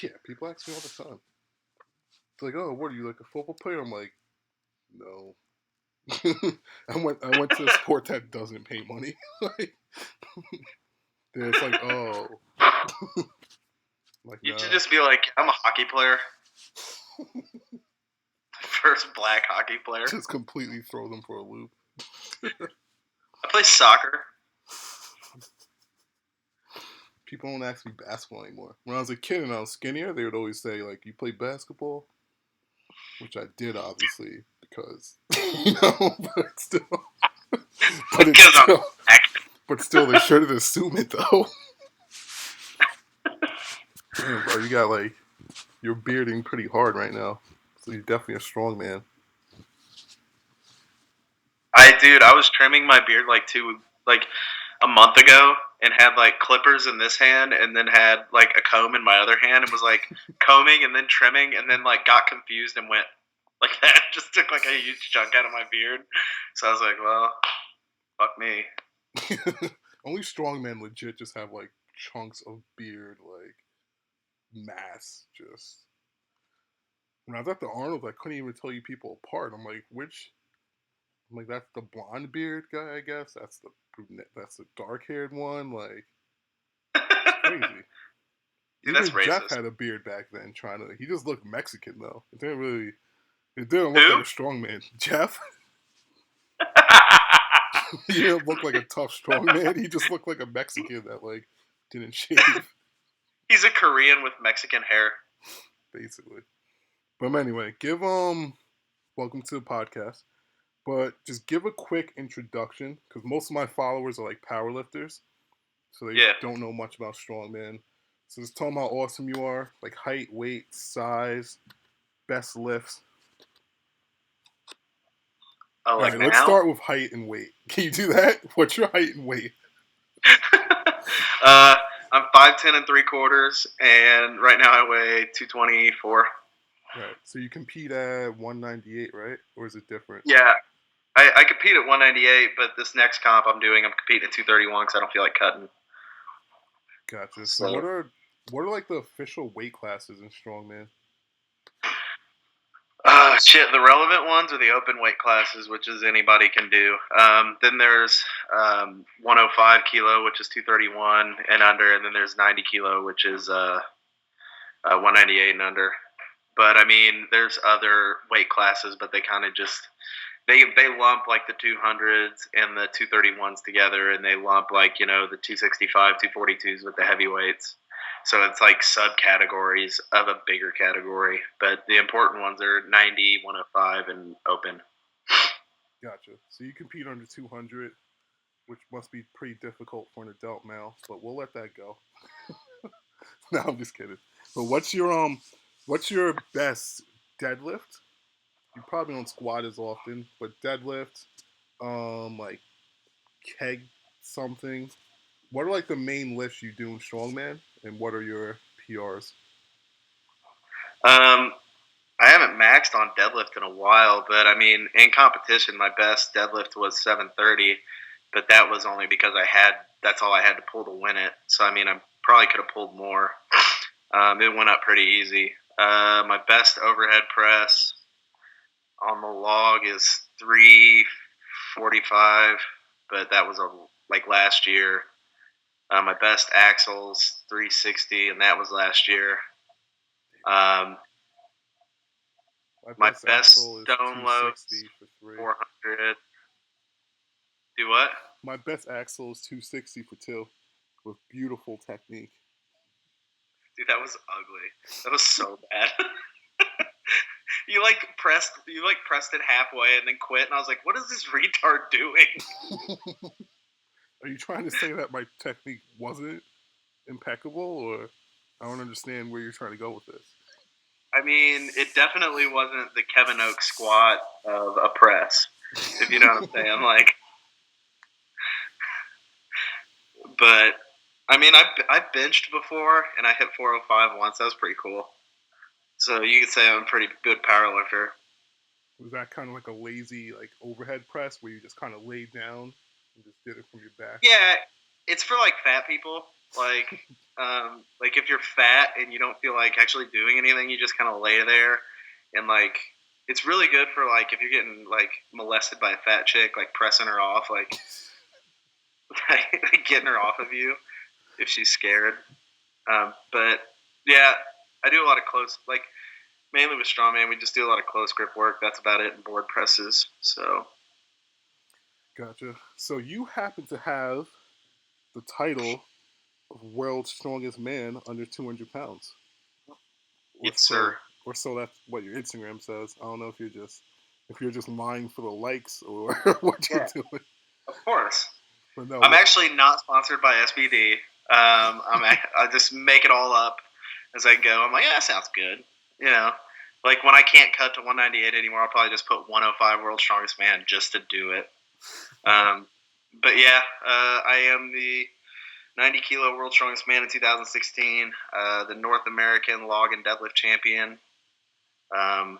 Yeah, people ask me all the time. It's like, oh, what are you, like a football player? I'm like, no. I went to a sport that doesn't pay money. Like, it's like, oh, like You should nah. just be like, I'm a hockey player. First black hockey player. Just completely throw them for a loop. I play soccer. People don't ask me basketball anymore. When I was a kid and I was skinnier, they would always say, like, you play basketball? Which I did, obviously, because, but still. But it's Because I'm still, active. but still, they shouldn't assume it, though. Damn, bro, you got, like, you're bearding pretty hard right now. So you're definitely a strong man. I was trimming my beard like a month ago and had like clippers in this hand and then had like a comb in my other hand and was like combing and then trimming and then like got confused and went like that. Just took like a huge chunk out of my beard. So I was like, well, fuck me. Only strong men legit just have, like, chunks of beard, like, mass, just. When I was at the Arnold, I couldn't even tell you people apart. I'm like, which? I'm like, that's the blonde beard guy, I guess. That's the brunette. That's the dark haired one. Like, it's crazy. Dude, that's Even Jeff racist. had a beard back then. Trying to, he just looked Mexican though. It didn't really. It didn't look like Who? a strong man. Jeff, he didn't look like a tough strong man. He just looked like a Mexican that like didn't shave, He's a Korean with Mexican hair. basically. But anyway, give welcome to the podcast. But just give a quick introduction because most of my followers are like powerlifters, so they Yeah. don't know much about strongman. So just tell them how awesome you are, like height, weight, size, best lifts. Oh, All like right, let's now? start with height and weight. Can you do that? What's your height and weight? uh, I'm 5'10" and 3/4, and right now I weigh 224. Right. So you compete at 198, right? Or is it different? Yeah, I compete at 198, but this next comp I'm competing at 231 because I don't feel like cutting. Gotcha. So So, what are like the official weight classes in strongman? shit, the relevant ones are the open weight classes, which is anybody can do. Then there's 105 kilo, which is 231 and under, and then there's 90 kilo, which is 198 and under. But I mean, there's other weight classes, but they kind of just they lump like the 200s and the 231s together, and they lump like the 265, 242s with the heavyweights. So it's like subcategories of a bigger category, but the important ones are 90, 105, and open. Gotcha. So you compete under 200, which must be pretty difficult for an adult male, but we'll let that go. No, I'm just kidding. But what's your best deadlift? You probably don't squat as often, but deadlift, like keg something. What are like the main lifts you do in strongman, and what are your PRs? Um, I haven't maxed on deadlift in a while, but I mean, in competition, my best deadlift was 730, but that was only because that's all I had to pull to win it. So I mean, I probably could have pulled more. It went up pretty easy. My best overhead press on the log is 345, but that was like last year. My best axle's 360, and that was last year. Um, My my best best axle is stone loads 260 for three. 400. Do what? My best axle is 260 for two, with beautiful technique. Dude, that was ugly. That was so bad. You pressed it halfway and then quit, and I was like, "What is this retard doing?" Are you trying to say that my technique wasn't impeccable, or I don't understand where you're trying to go with this? I mean, it definitely wasn't the Kevin Oak squat of a press, if you know what I'm saying. Like, but I mean, I benched before and I hit 405 once. That was pretty cool. So you could say I'm a pretty good power lifter. Was that kind of like a lazy like overhead press where you just kind of laid down and just did it from your back? Yeah, it's for like fat people. Like if you're fat and you don't feel like actually doing anything, you just kind of lay there, and like it's really good for like if you're getting like molested by a fat chick, like pressing her off, like like getting her off of you if she's scared. But yeah, I do a lot of close, like mainly with strongman, we just do a lot of close grip work. That's about it, and board presses. So Gotcha. So you happen to have the title of world's strongest man under 200 pounds, or yes, sir. so, or so that's what your Instagram says. I don't know if you're just lying for the likes or what you're Yeah, doing. of course. But no, I'm actually not sponsored by SBD. I just make it all up as I go. I'm like, yeah, that sounds good. You know, like when I can't cut to 198 anymore, I'll probably just put 105 World's Strongest Man just to do it. Um, but yeah, I am the 90 kilo World's Strongest Man in 2016, the North American log and deadlift champion. Um,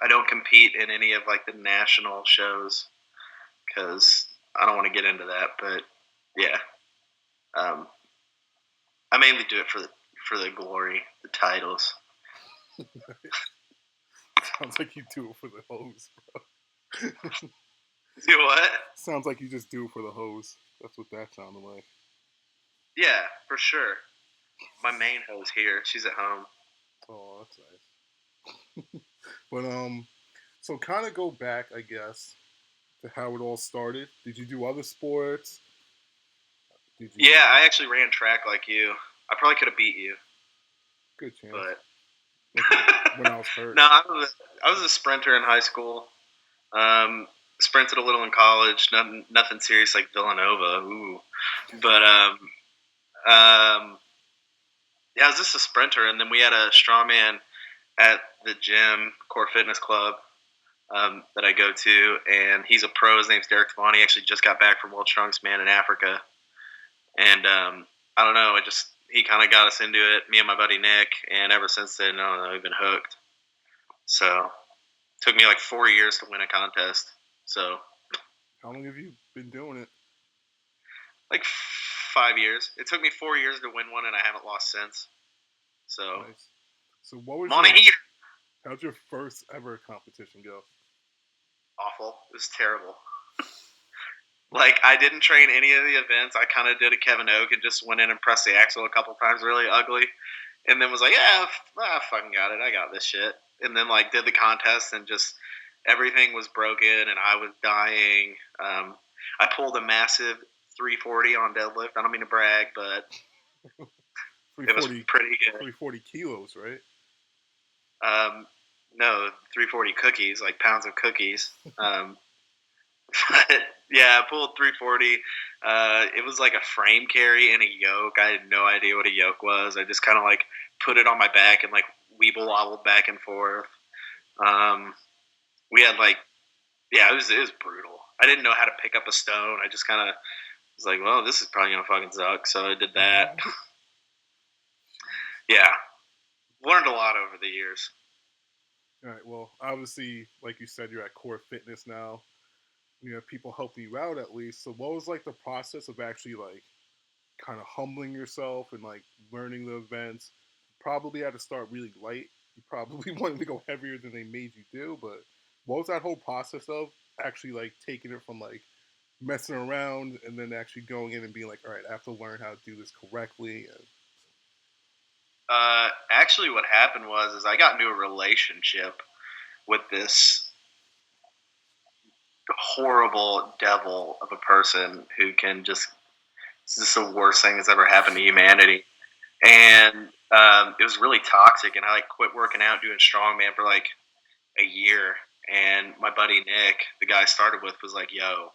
I don't compete in any of like the national shows because I don't want to get into that. But yeah, um, I mainly do it for the glory, the titles. sounds like you do it for the hose, bro. Do what? Sounds like you just do it for the hose. That's what that sounded like. Yeah, for sure. My main host here, she's at home. Oh, that's nice. But so kind of go back, I guess, to how it all started. Did you do other sports? Did you? Yeah, I actually ran track like you. I probably could have beat you, Good chance. but When I was hurt. no, I was a sprinter in high school. Um, Sprinted a little in college. Nothing serious like Villanova. Ooh, but yeah, I was just a sprinter, and then we had a strongman at the gym, Core Fitness Club, that I go to, and he's a pro. His name's Derek Devon. He actually just got back from World Strongest Man in Africa, and I don't know. He kind of got us into it, me and my buddy Nick, and ever since then, I don't know, we've been hooked. So it took me like 4 years to win a contest. So How long have you been doing it? like 5 years. It took me 4 years to win one, and I haven't lost since. So Nice. So what was I'm on a heater. how'd your first ever competition go? Awful. It was terrible. Like I didn't train any of the events. I kind of did a Kevin Oak and just went in and pressed the axle a couple times, really ugly, and then was like, yeah, I fucking got it. I got this shit. And then like did the contest and just everything was broken and I was dying. I pulled a massive 340 on deadlift. I don't mean to brag, but it was 340, pretty good. 340 kilos, right? Um, no, 340 cookies, like pounds of cookies. But yeah, I pulled 340. It was like a frame carry and a yoke. I had no idea what a yoke was. I just kind of like put it on my back and like weeble wobbled back and forth. Um, we had like, yeah, it was brutal. I didn't know how to pick up a stone. I just kind of was like, well, this is probably gonna fucking suck. So I did that. Yeah, learned a lot over the years. All right. Well, obviously, like you said, you're at Core Fitness now. You have people helping you out at least. So, what was like the process of actually like kind of humbling yourself and like learning the events? Probably had to start really light. You probably wanted to go heavier than they made you do. But what was that whole process of actually like taking it from like messing around and then actually going in and being like, all right, I have to learn how to do this correctly. And Actually, what happened was is I got into a relationship with this horrible devil of a person who can just it's just the worst thing that's ever happened to humanity. And it was really toxic. And I like quit working out doing strongman for like a year. And my buddy Nick, the guy I started with, was like, "Yo,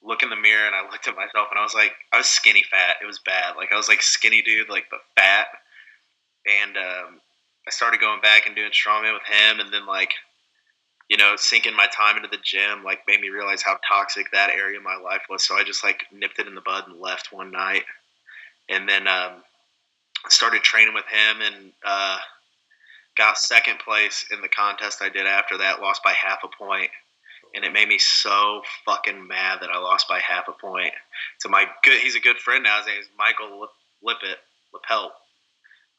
look in the mirror." And I looked at myself, and I was skinny fat. It was bad. Like I was like skinny dude, like but fat. And I started going back and doing strongman with him, and then like sinking my time into the gym like made me realize how toxic that area of my life was. So I just like nipped it in the bud and left one night, and then started training with him and got second place in the contest I did after that. Lost by half a point, and it made me so fucking mad that I lost by half a point. So he's a good friend now. His name is Michael Lippelt.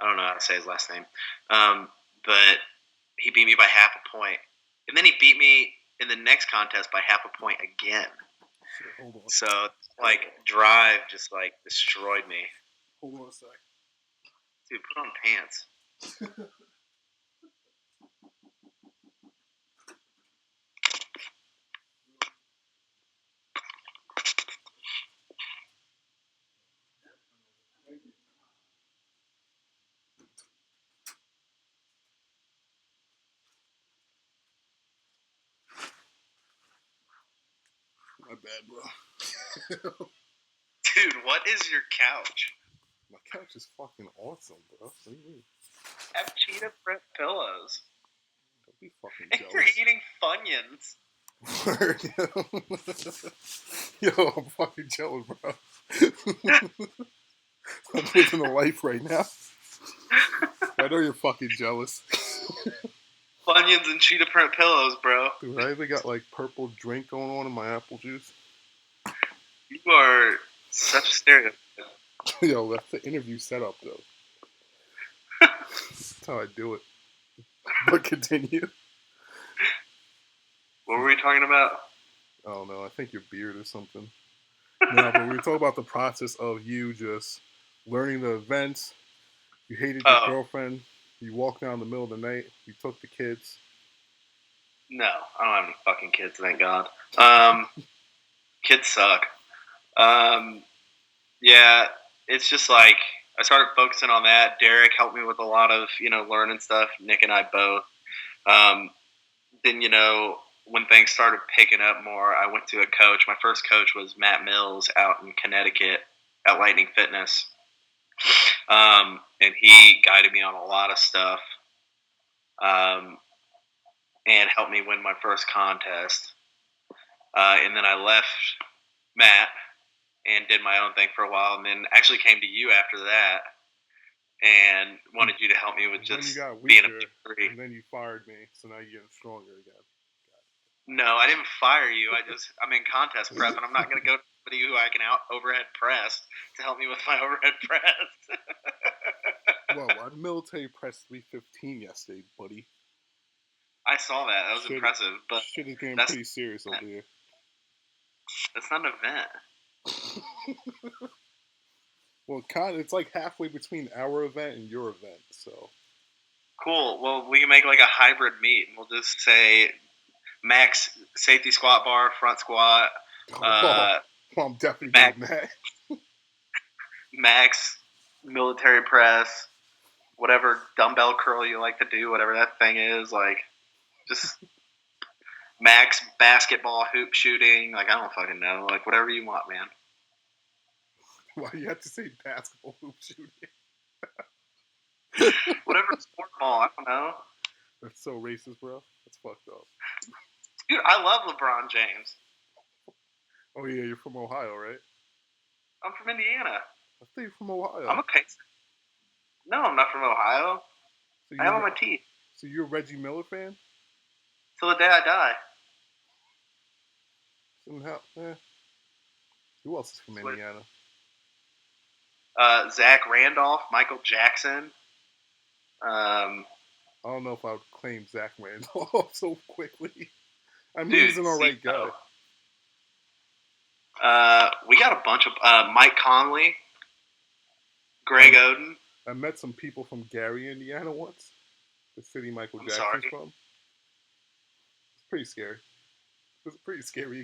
I don't know how to say his last name, but he beat me by half a point, and then he beat me in the next contest by half a point again. Shit, hold on. So drive just destroyed me. Hold on a sec. Dude, put on pants. My bad, bro. Dude, what is your couch? My couch is fucking awesome, bro. What do you mean? Have cheetah print pillows. Don't be fucking And jealous. you're eating Funyuns. Yo, I'm fucking jealous, bro. I'm living a life right now. I know you're fucking jealous. Funyuns and cheetah print pillows, bro. Dude, I even got like purple drink going on in my apple juice. You are such a stereotype. Yo, that's the interview setup, though. That's how I do it. But continue. What were we talking about? I don't know. I think your beard or something. No, but we were talking about the process of you just learning the events. You hated your girlfriend. You walked down the middle of the night. You took the kids. No, I don't have any fucking kids, thank God. Kids suck. Yeah, it's just like I started focusing on that. Derek helped me with a lot of learning stuff. Nick and I both. Then when things started picking up more, I went to a coach. My first coach was Matt Mills out in Connecticut at Lightning Fitness. And he guided me on a lot of stuff and helped me win my first contest. And then I left Matt and did my own thing for a while, and then actually came to you after that and wanted you to help me with just being a big three. And then you fired me, so now you're getting stronger again. No, I didn't fire you. I'm in contest prep, and I'm not going to go to somebody who I can overhead press to help me with my overhead press. Well, I military pressed 315 yesterday, buddy. I saw that. That was impressive. But shit is getting pretty serious over here. That's not an event. Well, it's like halfway between our event and your event, so. Cool. Well, we can make like a hybrid meet. We'll just say max safety squat bar, front squat. I'm definitely doing that. Max military press, whatever dumbbell curl you like to do, whatever that thing is, like just max basketball hoop shooting. Like I don't fucking know. Like whatever you want, man. Why do you have to say basketball hoop shooting? Whatever sport ball, I don't know. That's so racist, bro. That's fucked up. Dude, I love LeBron James. Oh yeah, you're from Ohio, right? I'm from Indiana. I think you're from Ohio. I'm a Pacer. No, I'm not from Ohio. So I have on my teeth. So you're a Reggie Miller fan? Till the day I die. Somehow, who else is from Indiana? Zach Randolph, Michael Jackson. I don't know if I would claim Zach Randolph so quickly. I mean, he's an alright guy. We got a bunch of Mike Conley, Greg Oden. I met some people from Gary, Indiana once. The city Michael Jackson's from. It's pretty scary. It's pretty scary.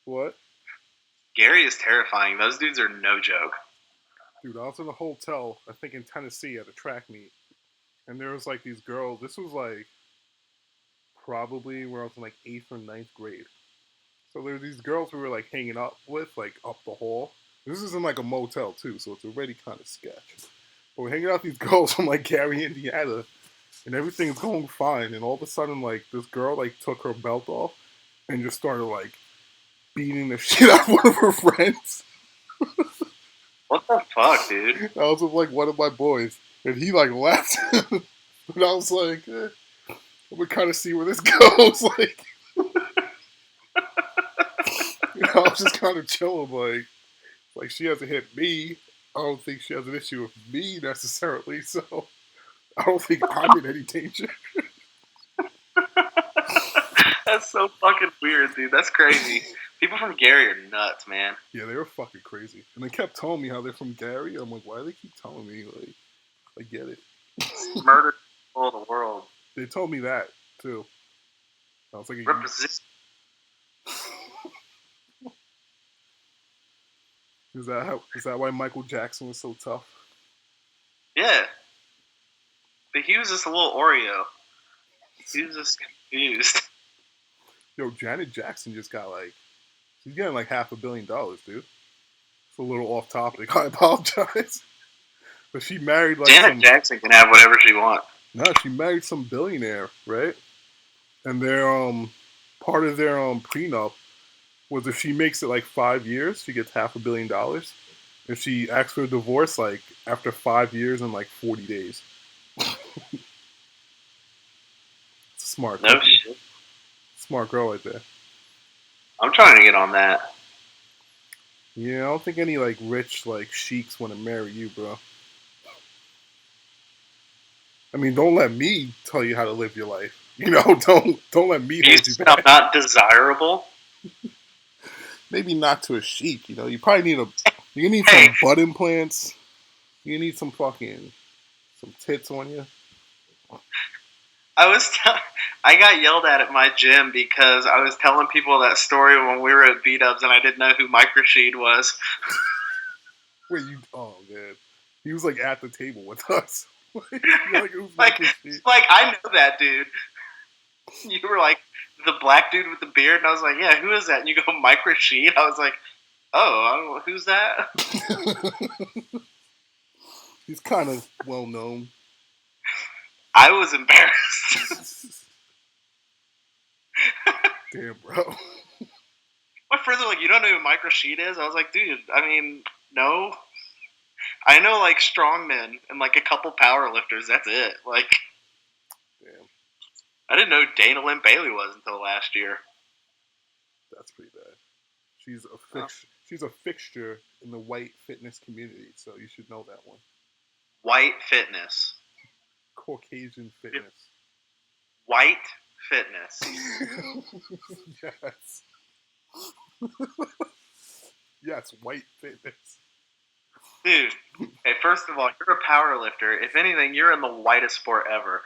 What? Gary is terrifying. Those dudes are no joke. Dude, I was in a hotel, I think in Tennessee, at a track meet. And there was like these girls. This was like probably where I was in like 8th or 9th grade. So there were these girls we were like hanging out with, like up the hall. This is in like a motel too, so it's already kind of sketch. But we're hanging out with these girls from like Gary, Indiana, and everything's going fine. And all of a sudden, like this girl like took her belt off and just started like beating the shit out of one of her friends. What the fuck, dude? I was with like one of my boys, and he like left. And I was like, I'm gonna kind of see where this goes. Like, I was just kind of chilling, like she hasn't hit me. I don't think she has an issue with me necessarily, so I don't think I'm in any danger. That's so fucking weird, dude. That's crazy. People from Gary are nuts, man. Yeah, they were fucking crazy, and they kept telling me how they're from Gary. I'm like, why do they keep telling me? Like, I get it. Murder all the world. They told me that too. I was like, Represent. is that why Michael Jackson was so tough? Yeah. But he was just a little Oreo. He was just confused. Yo, Janet Jackson just got she's getting like $500 million, dude. It's a little off topic. I apologize. But she married Janet Jackson can have whatever she wants. No, she married some billionaire, right? And their part of their prenup was if she makes it like 5 years, she gets $500 million. If she asks for a divorce, like after 5 years and like 40 days. It's a smart. No shit. Smart girl right there. I'm trying to get on that. Yeah, I don't think any like rich like sheiks want to marry you, bro. I mean, don't let me tell you how to live your life. You know, don't let me hold you back. I'm not desirable. Maybe not to a sheik. You know, you probably need some butt implants. You need some tits on you. I got yelled at my gym because I was telling people that story when we were at B-Dubs and I didn't know who Mike Rashid was. Wait, oh man, he was like at the table with us. like I know that dude. You were like the black dude with the beard, and I was like, yeah, who is that? And you go, Mike Rashid. I was like, oh, who's that? He's kind of well known. I was embarrassed. Damn, bro. My friends are like, you don't know who Mike Rashid is? I was like, dude, I mean, no. I know like strongmen and like a couple power lifters. That's it. Like, damn. I didn't know Dana Lynn Bailey was until last year. That's pretty bad. She's a fixture in the white fitness community, so you should know that one. White fitness. Caucasian fitness. White fitness. Yes. Yes, white fitness. Dude, hey, first of all, you're a power lifter. If anything, you're in the whitest sport ever.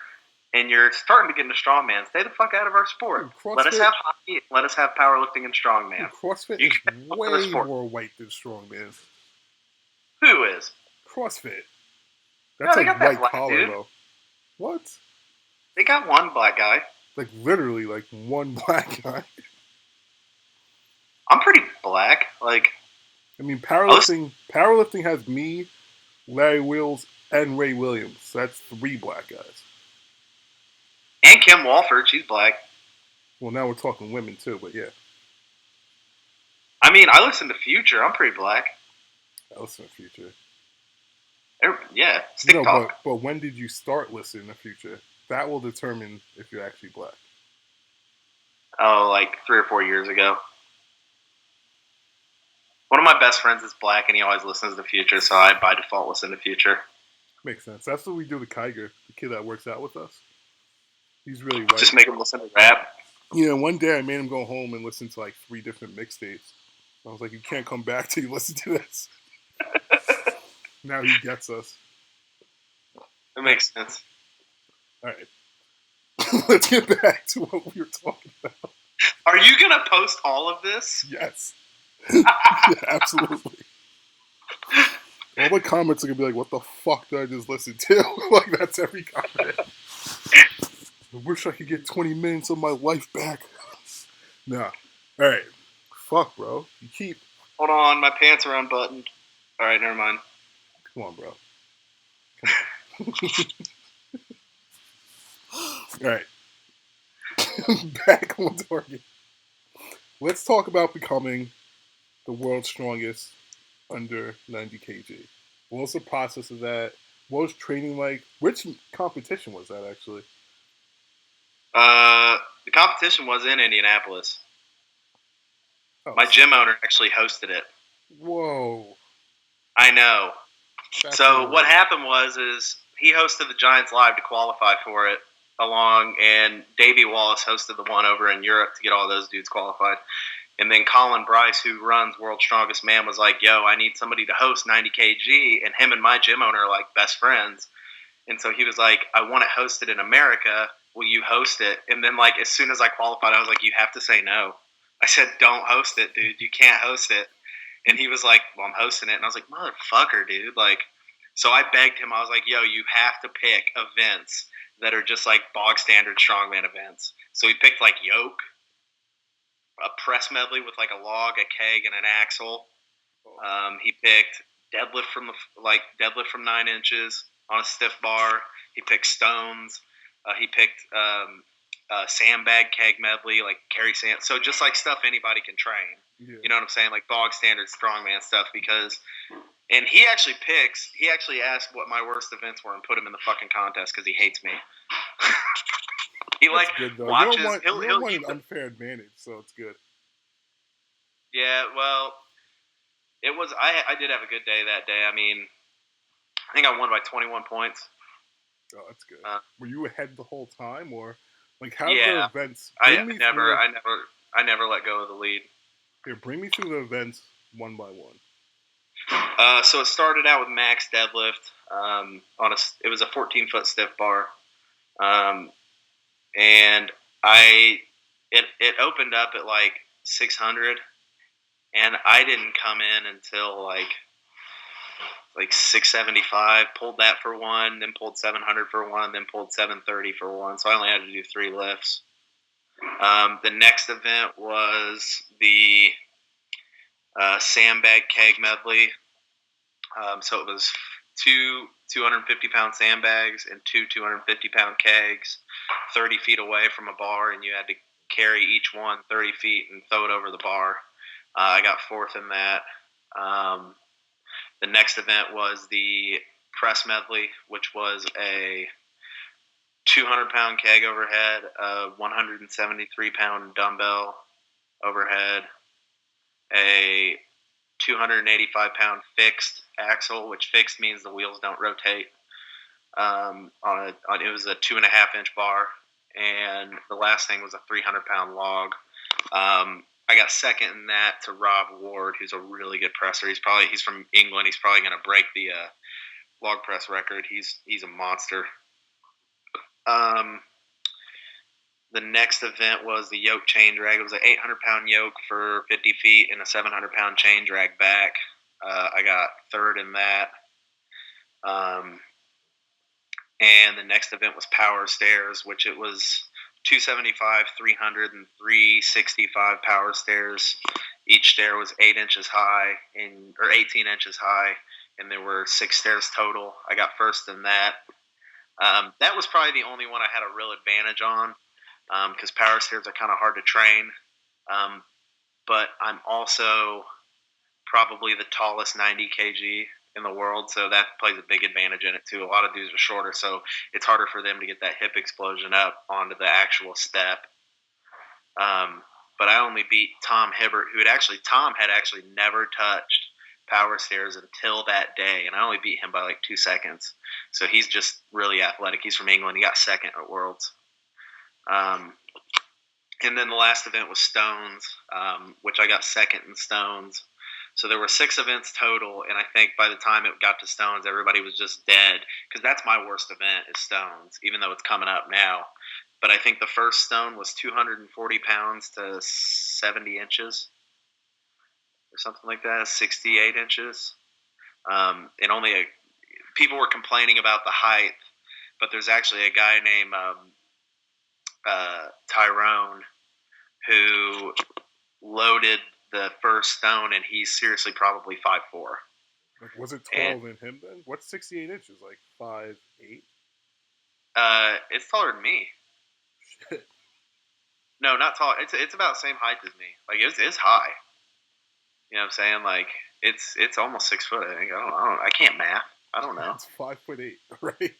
And you're starting to get into strongman. Stay the fuck out of our sport. Dude, let us have hockey. Let us have powerlifting and strongman. Dude, CrossFit is way more white than strongman. Who is? CrossFit. That's like white collar, though. What? They got one black guy. Like literally, like one black guy. I'm pretty black. Like, I mean, powerlifting has me, Larry Wheels, and Ray Williams. So that's 3 black guys. And Kim Walford, she's black. Well, now we're talking women too, but yeah. I mean, I listen to Future. I'm pretty black. I listen to Future. Yeah, stick talk. But when did you start listening to Future? That will determine if you're actually black. Oh, like 3 or 4 years ago. One of my best friends is black, and he always listens to Future, so I by default listen to Future. Makes sense. That's what we do to Kiger, the kid that works out with us. He's really white. Just make him listen to rap. Yeah, one day I made him go home and listen to like 3 different mixtapes. I was like, you can't come back till you listen to this. Now he gets us. That makes sense. All right. Let's get back to what we were talking about. Are you going to post all of this? Yes. Yeah, absolutely. All the comments are going to be like, what the fuck did I just listen to? Like, that's every comment. I wish I could get 20 minutes of my life back. Nah. All right. Fuck, bro. You keep... Hold on, my pants are unbuttoned. All right, never mind. Come on, bro. Come on. All right. Back on target. Let's talk about becoming the world's strongest under 90 kg. What was the process of that? What was training like? Which competition was that, actually? The competition was in Indianapolis. Oh, My gym owner actually hosted it. whoa. I know. That's So what unreal. happened was he hosted the Giants Live to qualify for it, and Davey Wallace hosted the one over in Europe to get all those dudes qualified. And then Colin Bryce, who runs World's Strongest Man, was like, "Yo, I need somebody to host 90 kg," and him and my gym owner are like best friends. And so he was like, "I want it hosted in America. Will you host it?" And then like as soon as I qualified, I was like, "You have to say no." I said, "Don't host it, dude. You can't host it." And he was like, "Well, I'm hosting it." And I was like, "Motherfucker, dude!" Like, so I begged him. I was like, "Yo, you have to pick events that are just like bog standard strongman events." So he picked like yoke, a press medley with like a log, a keg, and an axle. He picked deadlift from 9 inches on a stiff bar. He picked stones. He picked sandbag keg medley, like carry sand. So just like stuff anybody can train. Yeah. You know what I'm saying? Like bog standard strongman stuff. And he actually asked what my worst events were and put him in the fucking contest because he hates me. He That's like good though. watches. You don't want an unfair advantage, so it's good. Yeah, well, it was. I did have a good day that day. I mean, I think I won by 21 points. Oh, that's good. Were you ahead the whole time, or like how did the Yeah, events? I Bring me never, through. I never, I never let go of the lead. Here, bring me through the events one by one. So it started out with max deadlift. It was a 14-foot stiff bar, um, and it opened up at like 600, and I didn't come in until like 675. Pulled that for one, then pulled 700 for one, then pulled 730 for one. So I only had to do 3 lifts. The next event was the sandbag keg medley. So it was two 250-pound sandbags and two 250-pound kegs 30 feet away from a bar, and you had to carry each one 30 feet and throw it over the bar. I got fourth in that. The next event was the press medley, which was a 200-pound keg overhead, a 173-pound dumbbell overhead, a 285-pound fixed axle, which fixed means the wheels don't rotate. It was a 2.5-inch bar, and the last thing was a 300-pound log. I got second in that to Rob Ward, who's a really good presser. He's from England. He's probably going to break the log press record. He's a monster. The next event was the yoke chain drag. It was an 800-pound yoke for 50 feet and a 700-pound chain drag back. I got third in that. And the next event was power stairs, which it was 275, 300, and 365 power stairs. Each stair was 8 inches high, or 18 inches high, and there were 6 stairs total. I got first in that. That was probably the only one I had a real advantage on, because power stairs are kind of hard to train. But I'm also probably the tallest 90 kg in the world, so that plays a big advantage in it too. A lot of dudes are shorter, so it's harder for them to get that hip explosion up onto the actual step. But I only beat Tom Hibbert, Tom had actually never touched power stairs until that day, and I only beat him by like 2 seconds. So he's just really athletic. He's from England. He got second at Worlds. And then the last event was Stones, which I got second in Stones. So there were 6 events total, and I think by the time it got to Stones, everybody was just dead, because that's my worst event is Stones, even though it's coming up now. But I think the first stone was 240 pounds to 70 inches or something like that, 68 inches. And people were complaining about the height, but there's actually a guy named Tyrone who loaded the first stone, and he's seriously probably 5'4". Like, was it taller than him then? What's 68 inches? Like 5'8"? It's taller than me. Shit. No, not tall. It's about the same height as me. Like it's high. You know what I'm saying? Like it's almost 6 foot. I think. I can't math. I don't know. It's 5'8", right?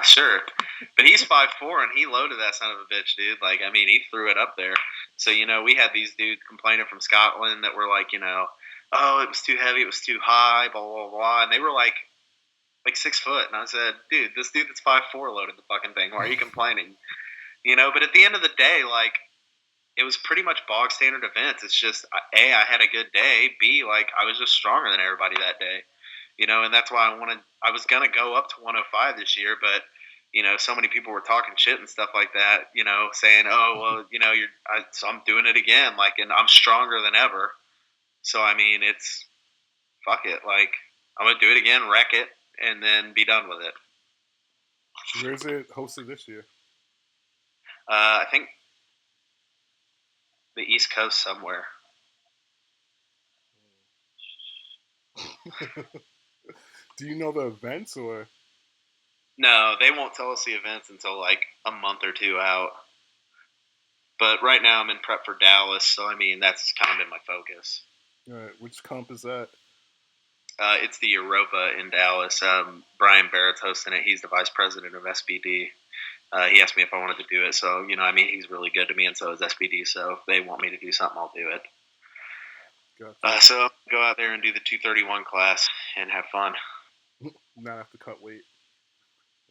Sure. But he's 5'4" and he loaded that son of a bitch, dude. Like, I mean, he threw it up there. So, we had these dudes complaining from Scotland that were like, oh, it was too heavy, it was too high, blah, blah, blah. And they were like 6 foot. And I said, dude, this dude that's 5'4" loaded the fucking thing. Why are you complaining? But at the end of the day, like, it was pretty much bog standard events. It's just, A, I had a good day. B, like, I was just stronger than everybody that day. And that's why I was going to go up to 105 this year, but, so many people were talking shit and stuff like that, saying, oh, well, so I'm doing it again. Like, and I'm stronger than ever. So, I mean, it's, fuck it. Like, I'm going to do it again, wreck it, and then be done with it. Where's it hosted this year? I think the East Coast somewhere. Do you know the events or? No, they won't tell us the events until like a month or two out. But right now I'm in prep for Dallas, so I mean that's kind of been my focus. All right, which comp is that? It's the Europa in Dallas. Brian Barrett's hosting it. He's the vice president of SBD. He asked me if I wanted to do it, so he's really good to me, and so is SBD. So if they want me to do something, I'll do it. Gotcha. So go out there and do the 231 class and have fun. Not have to cut weight.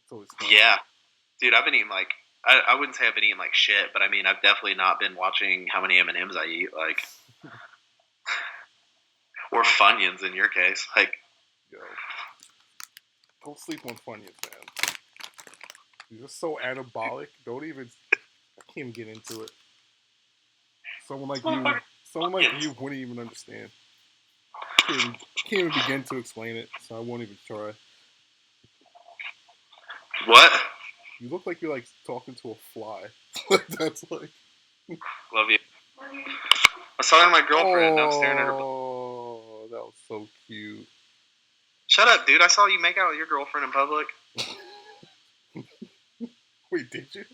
It's always fun. Yeah, dude, I've been eating like I wouldn't say I've been eating like shit, but I mean I've definitely not been watching how many M&Ms I eat, like, or Funyuns in your case, like. Yo, don't sleep on Funyuns, man. You're just so anabolic. Don't even. I can't even get into it. Someone like you wouldn't even understand. Can't even begin to explain it, so I won't even try. What? You look like you're like talking to a fly. That's like. Love you. I was talking to my girlfriend. I'm staring at her. Oh, that was so cute. Shut up, dude. I saw you make out with your girlfriend in public. Wait, did you?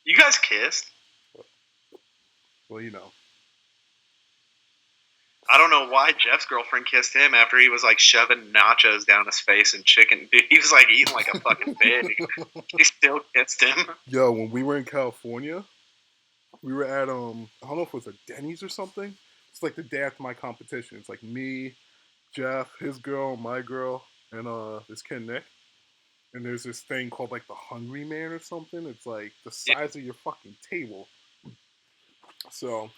You guys kissed? Well, you know. I don't know why Jeff's girlfriend kissed him after he was like shoving nachos down his face and chicken. Dude, he was like eating like a fucking pig. She still kissed him. Yo, when we were in California, we were at I don't know if it was a Denny's or something. It's like the day after my competition. It's like me, Jeff, his girl, my girl, and this kid Nick. And there's this thing called like the Hungry Man or something. It's like the size of your fucking table. So,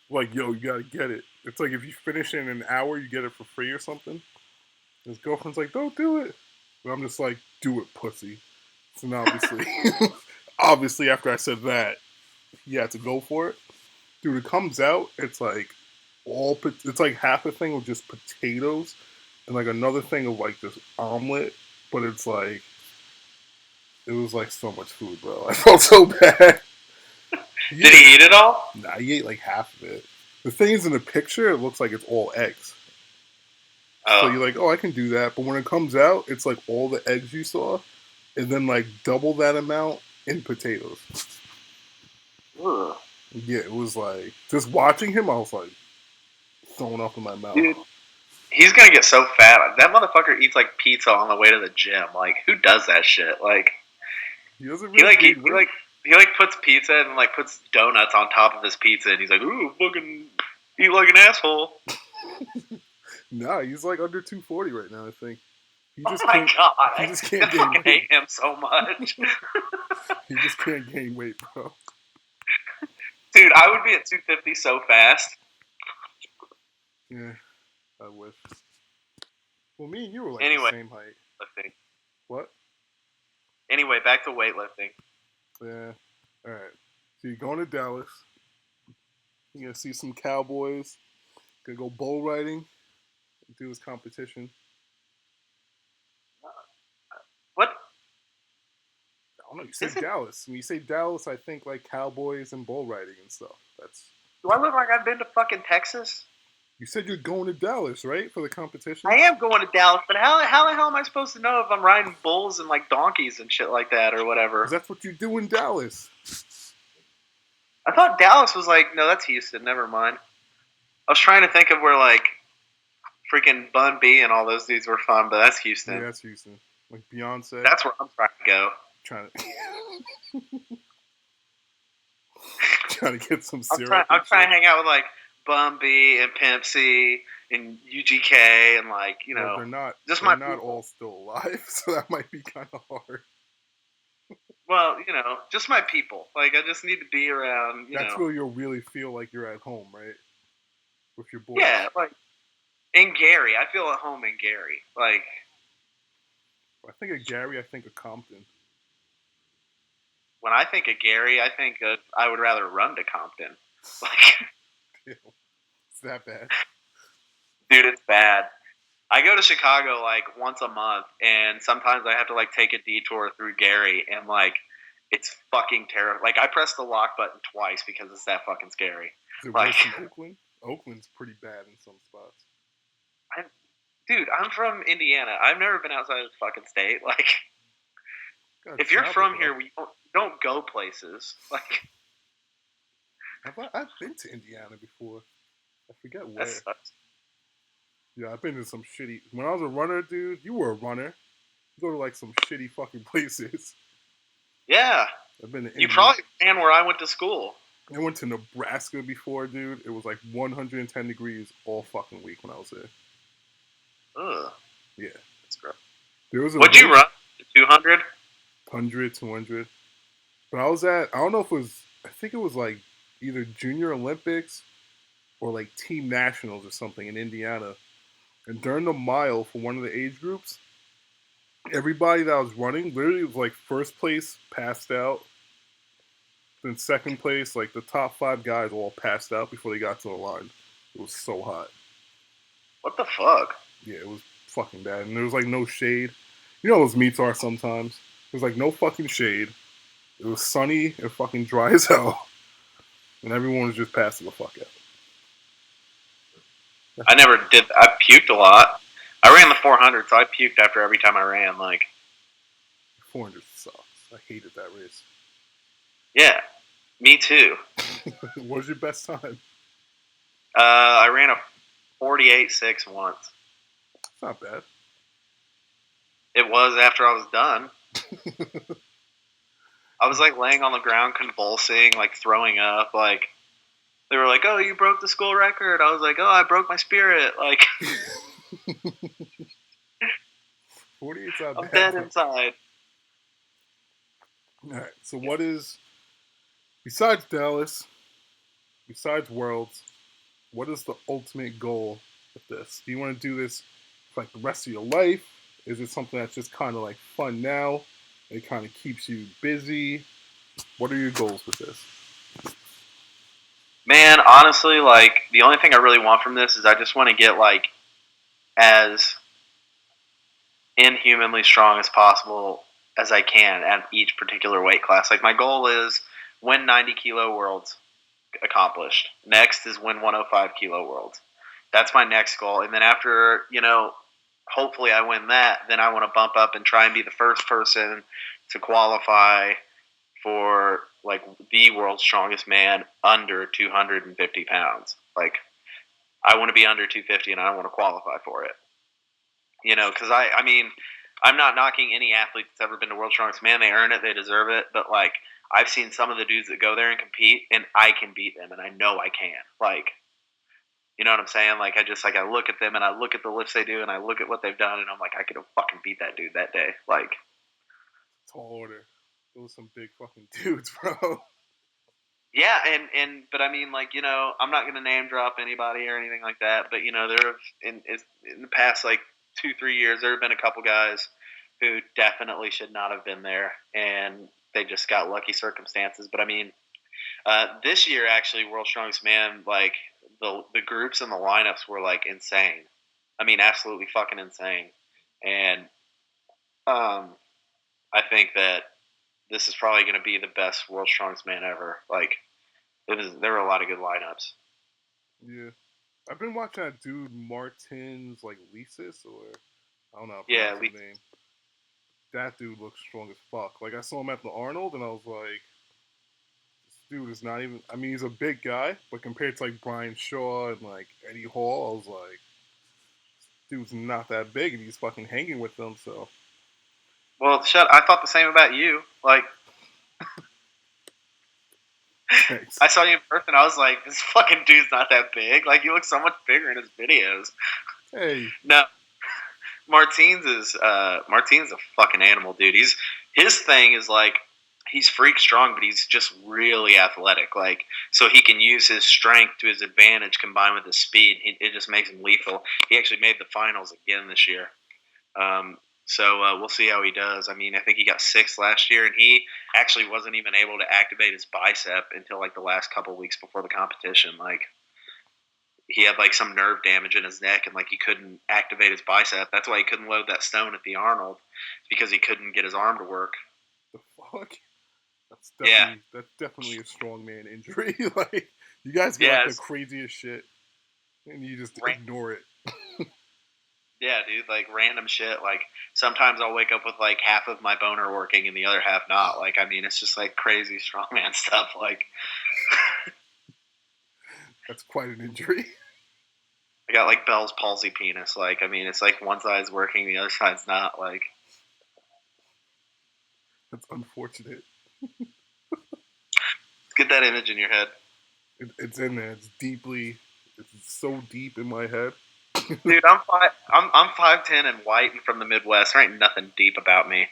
like, yo, you gotta get it. It's like if you finish in an hour, you get it for free or something. His girlfriend's like, don't do it. But I'm just like, do it, pussy. So now obviously after I said that, he had to go for it. Dude, it comes out, it's like it's like half a thing of just potatoes and like another thing of like this omelet, but it's like, it was like so much food, bro. I felt so bad. Did he eat it all? Nah, he ate like half of it. The thing is, in the picture, it looks like it's all eggs. Oh. So you're like, oh, I can do that. But when it comes out, it's like all the eggs you saw, and then like double that amount in potatoes. Ugh. Yeah, it was like, just watching him, I was like throwing up in my mouth. Dude, he's gonna get so fat. That motherfucker eats like pizza on the way to the gym. Like, who does that shit? Like, he doesn't really he puts pizza and like puts donuts on top of his pizza, and he's like, ooh, fucking eat like an asshole. Nah, he's like under 240 right now, I think. He just can't gain weight. I hate him so much. He just can't gain weight, bro. Dude, I would be at 250 so fast. Yeah, I wish. Well, me and you were like the same height. Lifting. What? Anyway, back to weightlifting. Yeah. All right. So you're going to Dallas. You're going to see some cowboys. Going to go bull riding. Do his competition. What? I don't know. You said Dallas. When you say Dallas, I think like cowboys and bull riding and stuff. Do I look like I've been to fucking Texas? You said you're going to Dallas, right, for the competition? I am going to Dallas, but how the hell am I supposed to know if I'm riding bulls and like donkeys and shit like that or whatever? That's what you do in Dallas. I thought Dallas was like, no, that's Houston. Never mind. I was trying to think of where like freaking Bun B and all those dudes were from, but that's Houston. Yeah, that's Houston. Like Beyonce That's where I'm trying to go. trying to trying to get some I'm trying. syrup I'm and trying shit. to hang out with like Bum B and Pimp C and UGK and like Well, they're not just they're my not all people. still alive, so that might be kind of hard. Well, just my people. Like I just need to be around. That's where you'll really feel like you're at home, right? With your boys. Yeah, like in Gary. I feel at home in Gary. Like I think of Gary, I think of Compton. when I think of Gary, I think I would rather run to Compton. Like, Damn, it's that bad. dude, it's bad. I go to Chicago like once a month, and sometimes I have to like take a detour through Gary, and like it's fucking terrible. Like I pressed the lock button twice because it's that fucking scary. Is it Like, worse than Oakland? Oakland's pretty bad in some spots. I, dude, I'm from Indiana. I've never been outside of the fucking state. Like, Gotta if you're travel, from bro. here, we don't go places. Like, I've been to Indiana before. I forget that where. sucks. Yeah, I've been to some shitty. When I was a runner, dude, you were a runner. You go to like some shitty fucking places. Yeah, I've been to you Indiana. probably ran where I went to school. I went to Nebraska before, dude. It was like 110 degrees all fucking week when I was there. Ugh, Yeah. that's gross. There was a What'd you race, run? 200? 100, 200. But I was at, I don't know if it was, I think it was like either Junior Olympics or like Team Nationals or something in Indiana. And during the mile for one of the age groups, everybody that was running literally was like first place passed out. Then second place, like the top five guys all passed out before they got to the line. It was so hot. What the fuck? Yeah, it was fucking bad. And there was like no shade. You know those meets are sometimes. There was like no fucking shade. It was sunny and fucking dry as hell. And everyone was just passing the fuck out. I never did. I puked a lot. I ran the 400, so I puked after every time I ran. Like, 400 sucks. I hated that race. yeah, me too. What was your best time? I ran a 48.6 once. It's not bad. It was after I was done. I was like laying on the ground convulsing, like throwing up. Like they were like, "Oh, you broke the school record." I was like, "Oh, I broke my spirit." Like 48's not I'm bad dead though. inside. Alright, so what is, besides Dallas, besides Worlds, what is the ultimate goal with this? Do you want to do this for like the rest of your life? Is it something that's just kind of like fun now? It kind of keeps you busy. What are your goals with this? Man, honestly, like the only thing I really want from this is I just want to get like as inhumanly strong as possible as I can at each particular weight class. Like my goal is win 90 kilo worlds accomplished. Next is win 105 kilo worlds. That's my next goal. And then after, hopefully I win that, then I want to bump up and try and be the first person to qualify for like the world's strongest man under 250 pounds. Like I want to be under 250 and I want to qualify for it. Because I mean, I'm not knocking any athlete that's ever been to World's Strongest Man. They earn it, they deserve it. But like, I've seen some of the dudes that go there and compete, and I can beat them, and I know I can. Like, you know what I'm saying? Like, I look at them and I look at the lifts they do, and I look at what they've done, and I'm like, I could have fucking beat that dude that day. Like, Tall order. Those are some big fucking dudes, bro. yeah, but I mean, like, I'm not gonna name drop anybody or anything like that, but there have in the past like 2-3 years there have been a couple guys who definitely should not have been there, and they just got lucky circumstances. But I mean, this year actually, World's Strongest Man, like the groups and the lineups were like insane. I mean, absolutely fucking insane, and I think that this is probably going to be the best World's Strongest Man ever. Like, there were a lot of good lineups. Yeah. I've been watching that dude Martins like Lisis, or I don't know how to Yeah, pronounce his name. That dude looks strong as fuck. Like I saw him at the Arnold and I was like, this dude is not even, I mean he's a big guy, but compared to like Brian Shaw and like Eddie Hall, I was like, this dude's not that big and he's fucking hanging with them, so Well, I thought the same about you. Like, Thanks. I saw you in person. I was like, this fucking dude's not that big. Like, he looks so much bigger in his videos. Hey, No, Martine's a fucking animal, dude. His thing is like he's freak strong, but he's just really athletic. Like, so he can use his strength to his advantage combined with his speed. It just makes him lethal. He actually made the finals again this year. Um, so we'll see how he does. I mean, I think he got sixth last year, and he actually wasn't even able to activate his bicep until like the last couple weeks before the competition. Like, he had like some nerve damage in his neck and like he couldn't activate his bicep. That's why he couldn't load that stone at the Arnold, because he couldn't get his arm to work. the fuck? Yeah, That's definitely a strongman injury. Like, you guys get like yeah, the craziest shit, and you just ra- ignore it. yeah, dude. Like random shit. Like sometimes I'll wake up with like half of my boner working and the other half not. Like, I mean, it's just like crazy strongman stuff. Like, That's quite an injury. I got like Bell's palsy penis. Like, I mean, it's like one side's working, the other side's not. Like, That's unfortunate. get that image in your head. It's in there. It's so deep in my head. Dude, I'm 5'10" and white and from the Midwest. There ain't nothing deep about me.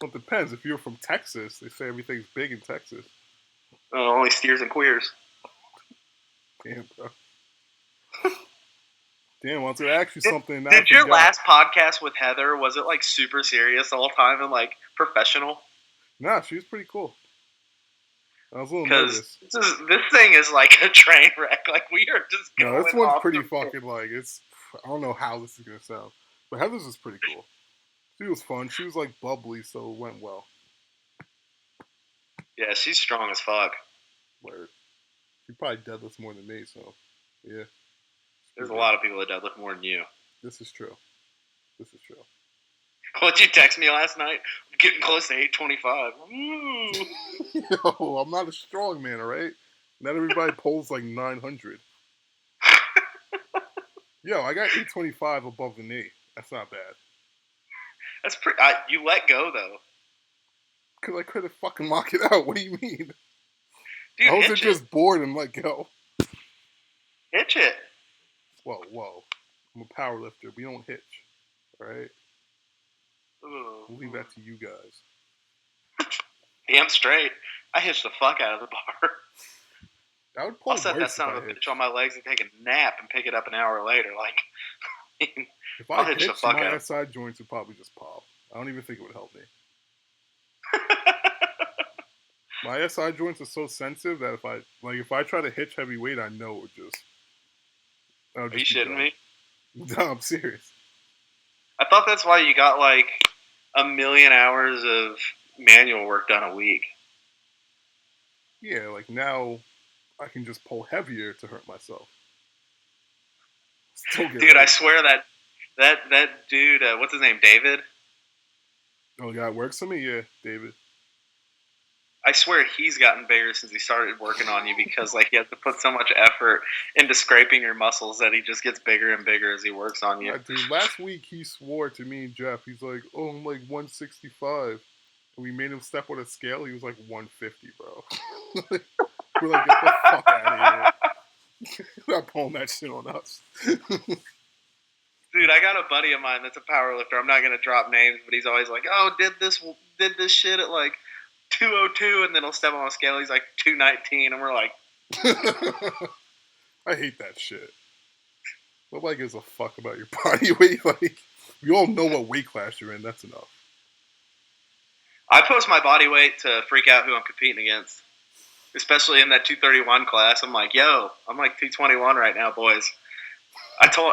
Well, it depends. If you're from Texas, they say everything's big in Texas. Only steers and queers. Damn, bro. Damn, I was gonna ask you something. Now I Did your forgot. last podcast with Heather, was it like super serious the whole time and like professional? Nah, she was pretty cool. I was a little Because nervous. this thing is like a train wreck. Like, we are just No, going this one's off pretty the fucking like it's. I don't know how this is gonna sound, but Heather's was pretty cool. She was fun. She was like bubbly, so it went well. Yeah, she's strong as fuck. Where she probably deadlifts more than me, so yeah. There's a Good. lot of people that deadlift more than you. This is true. This is true. What'd you text me last night? I'm getting close to 825. Yo, I'm not a strong man, all right? Not everybody pulls like 900. Yo, I got 825 above the knee. That's not bad. That's pretty. You let go though, Because I couldn't fucking lock it out. What do you mean? dude. I wasn't Hitch it. just bored and let go. Hitch it. Whoa. I'm a power lifter. We don't hitch. All right? Ooh. We'll leave that to you guys. Damn straight. I hitched the fuck out of the bar. I would pull I'll set that worse if son I of a hitched. bitch on my legs and take a nap and pick it up an hour later. Like, If I I'll hitch the hitched, fuck my out. SI joints would probably just pop. I don't even think it would help me. My SI joints are so sensitive that if I try to hitch heavy weight, I know it would just. I would Are you just be shitting done. me? No, I'm serious. I thought that's why you got like 1,000,000 hours of manual work done a week. Yeah, like now I can just pull heavier to hurt myself. Still get Dude, I hurt. swear that dude, what's his name, David? Oh, yeah, it works for me? Yeah, David. I swear he's gotten bigger since he started working on you, because like he has to put so much effort into scraping your muscles that he just gets bigger and bigger as he works on you. Yeah, dude, last week he swore to me and Jeff. He's like, oh, I'm like 165. And we made him step on a scale. He was like 150, bro. We're like, get the fuck out of here. You're not pulling that shit on us. Dude, I got a buddy of mine that's a power lifter. I'm not gonna drop names, but he's always like, "Oh, did this shit at like 202," and then he'll step on a scale. He's like 219, and we're like, I hate that shit. Nobody gives a fuck about your body weight. Like, we all know what weight class you're in. That's enough. I post my body weight to freak out who I'm competing against, especially in that 231 class. I'm like, "Yo, I'm like 221 right now, boys." I told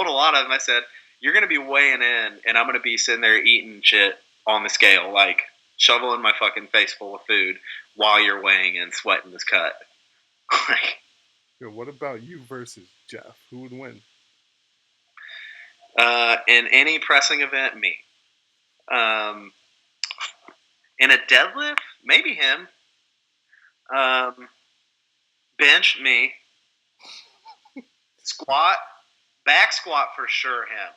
a lot of them. I said, "You're gonna be weighing in, and I'm gonna be sitting there eating shit on the scale, like shoveling my fucking face full of food while you're weighing in, sweating this cut." Like, Yo, what about you versus Jeff? Who would win? in any pressing event, me. Um, in a deadlift, maybe him. Um, bench, me. Squat, back squat for sure, him.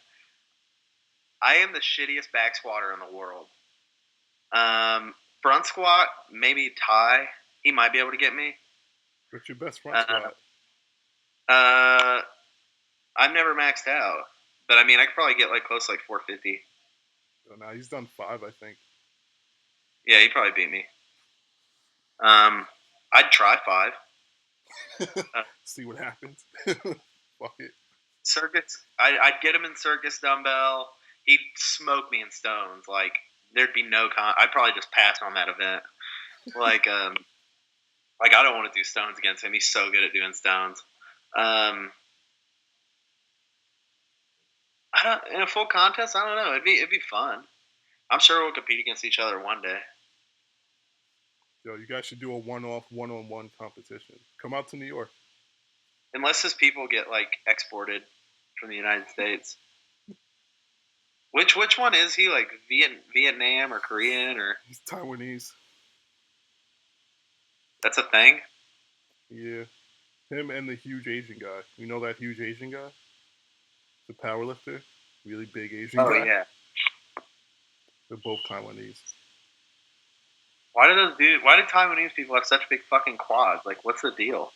I am the shittiest back squatter in the world. Front squat, maybe Ty. He might be able to get me. What's your best front Uh, squat? I've never maxed out, but I mean, I could probably get like close to like 450. Oh, no, he's done 5, I think. Yeah, he probably beat me. I'd try 5. See what happens. Fuck it. Circus, I'd get him in circus dumbbell. He'd smoke me in stones. Like there'd be no I'd probably just pass on that event. Like I don't want to do stones against him. He's so good at doing stones. I don't in a full contest. I don't know. It'd be fun. I'm sure we'll compete against each other one day. Yo, you guys should do a one-off, one-on-one competition. Come out to New York. Unless his people get like exported from the United States. Which one is he? Like Vietnam or Korean or? He's Taiwanese. That's a thing. Yeah, him and the huge Asian guy. You know that huge Asian guy? The powerlifter, really big Asian guy. Oh yeah. They're both Taiwanese. Why do Taiwanese people have such big fucking quads? Like, what's the deal?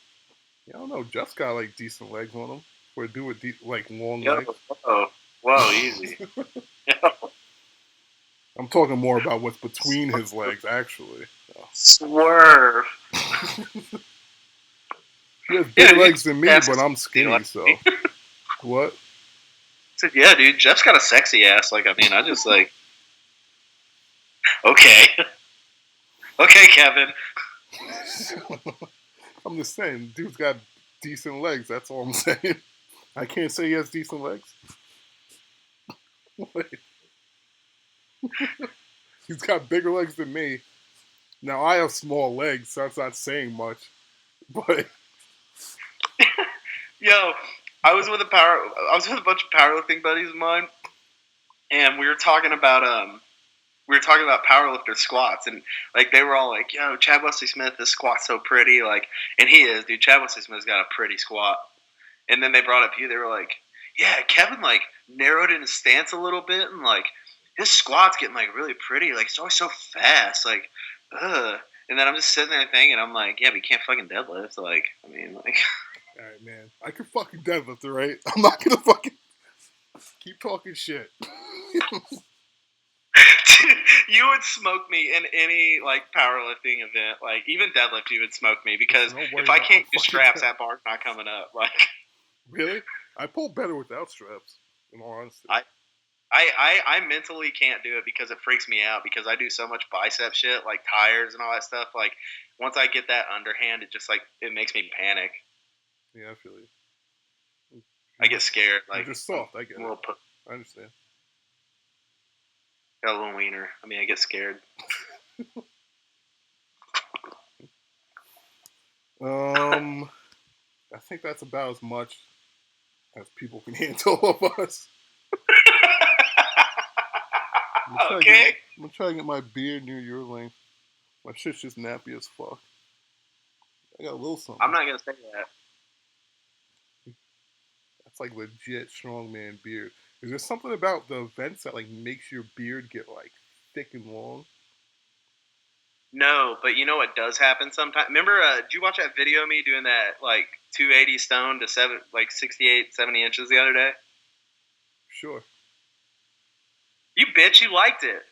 Yeah, I don't know. Jeff's got like decent legs on him. For a dude with like long legs. Whoa, easy. I'm talking more about what's between his legs, actually. Swerve. He has bigger legs than me, but I'm skinny, so. What? I said, yeah, dude, Jeff's got a sexy ass. Like, I mean, I just like. Okay. Okay, Kevin. I'm just saying, dude's got decent legs. That's all I'm saying. I can't say he has decent legs. He's got bigger legs than me. Now I have small legs, so that's not saying much. But yo, I was with a bunch of powerlifting buddies of mine, and we were talking about powerlifter squats, and like they were all like, "Yo, Chad Wesley Smith, this squat's so pretty," like, and he is, dude. Chad Wesley Smith's got a pretty squat. And then they brought up you. They were like, "Yeah, Kevin like narrowed in his stance a little bit, and like his squat's getting like really pretty. Like it's always so fast. Like, ugh." And then I'm just sitting there thinking, I'm like, "Yeah, but you can't fucking deadlift. So, like, I mean, like." All right, man. I can fucking deadlift, all right? I'm not gonna fucking keep talking shit. You would smoke me in any like powerlifting event, like even deadlift. You would smoke me because if I can't use straps, that bar's not coming up. Like, really, I pull better without straps. In all honesty, I mentally can't do it because it freaks me out because I do so much bicep shit, like tires and all that stuff. Like once I get that underhand, it just like it makes me panic. Yeah, I feel you. I get scared. Like you're just soft. I get it. I understand. Got a little wiener. I mean, I get scared. I think that's about as much as people can handle of us. Okay. I'm gonna try to get my beard near your length. My shit's just nappy as fuck. I got a little something. I'm not gonna say that. That's like legit strongman beard. Is there something about the events that like makes your beard get like thick and long? No, but you know what does happen sometimes? Remember, did you watch that video of me doing that like 280 stone to 68, 70 inches the other day? Sure. You bitch, you liked it.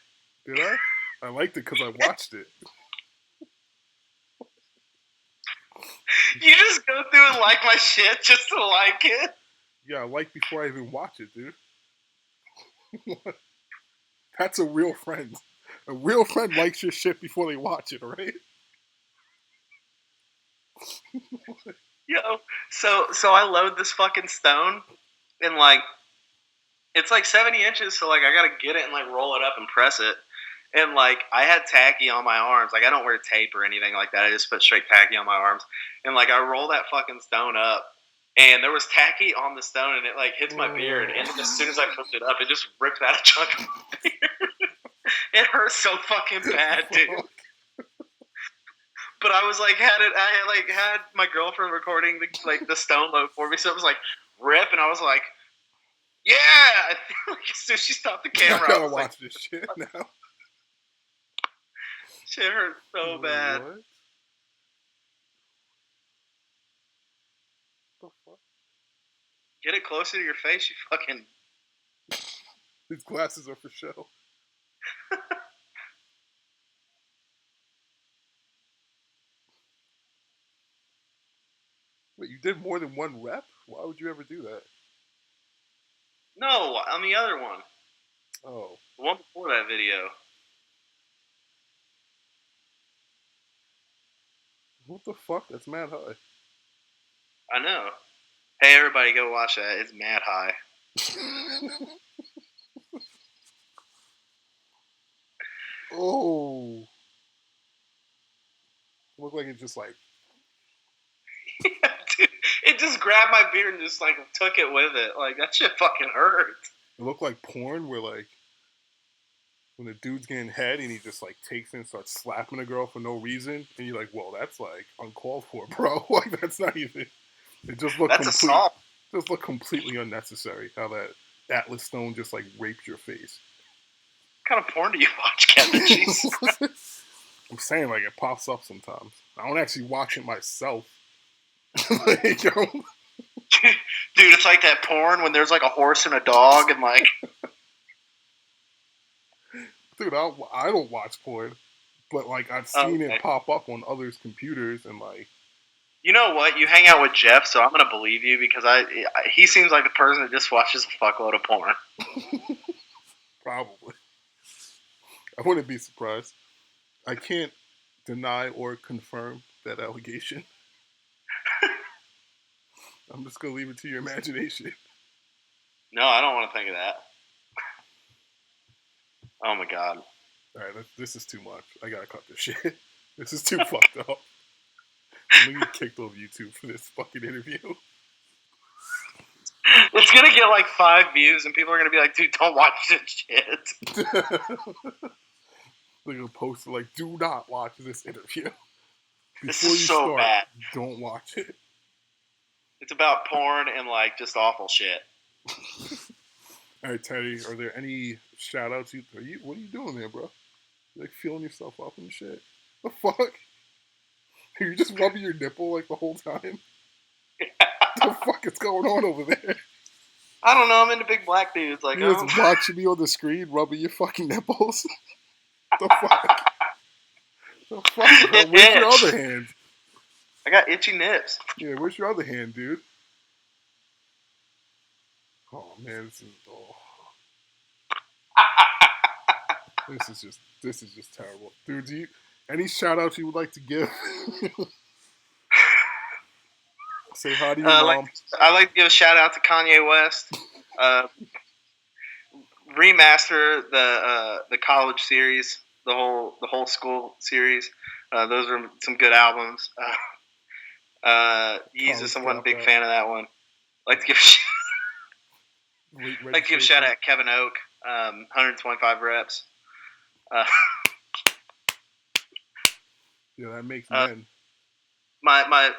Did I? I liked it because I watched it. You just go through and like my shit just to like it? Yeah, I like before I even watch it, dude. That's a real friend. A real friend likes your shit before they watch it, right? Yo, so I load this fucking stone and like it's like 70 inches, so like I gotta get it and like roll it up and press it. And like I had tacky on my arms. Like I don't wear tape or anything like that. I just put straight tacky on my arms. And like I roll that fucking stone up and there was tacky on the stone and it like hits my beard. And as soon as I pushed it up, it just ripped out a chunk of my beard. It hurts so fucking bad, dude. But I was like, I had my girlfriend recording the stone load for me, so it was like rip, and I was like, Yeah, I feel like as soon as she stopped the camera, I gotta was watch like, this shit now. shit hurt so bad. What? The fuck? Get it closer to your face, you fucking. These glasses are for show. Wait, you did more than one rep? Why would you ever do that? No, on the other one. Oh. The one before that video. What the fuck? That's mad high. I know. Hey, everybody, go watch that. It's mad high. Oh. Looked like it just like. Dude, it just grabbed my beard and just like took it with it. Like that shit fucking hurt. It looked like porn where like when the dude's getting head and he just like takes it and starts slapping a girl for no reason, and you're like, well, that's like uncalled for, bro. Like that's not even. It just looked That's complete. assault. Just looked completely unnecessary. How that Atlas Stone just like raped your face. What kind of porn do you watch, Kevin? Jesus. I'm saying like it pops up sometimes. I don't actually watch it myself. Like, yo, Dude, it's like that porn when there's like a horse and a dog and like. dude, I don't watch porn, but like I've seen it pop up on others' computers and like. You know what? You hang out with Jeff, so I'm gonna believe you because he seems like the person that just watches a fuckload of porn. Probably. I wouldn't be surprised. I can't deny or confirm that allegation. I'm just gonna leave it to your imagination. No, I don't want to think of that. Oh my god. Alright, this is too much. I gotta cut this shit. This is too fucked up. I'm gonna get kicked off YouTube for this fucking interview. It's gonna get like 5 views, and people are gonna be like, "Dude, don't watch this shit." They're gonna post it like, "Do not watch this interview." This Before is you so start, bad. don't watch it. It's about porn and like just awful shit. All right, Teddy. Are there any shout outs? What are you doing there, bro? You like feeling yourself up and shit? The fuck? Are you just rubbing your nipple like the whole time? The fuck is going on over there? I don't know. I'm into big black dudes. Like, You're just watching me on the screen rubbing your fucking nipples. The fuck? The fuck, bro? Where's your other hand? I got itchy nips. Yeah, where's your other hand, dude? Oh man, this is just terrible, dude. Any shout outs you would like to give? Say hi to your mom. I'd like to give a shout out to Kanye West. Remaster the college series, the whole school series. Those are some good albums. Yeezus, I'm one big fan of that one. Like to give a shout out Kevin Oak, 125 reps. Yeah, that makes men. My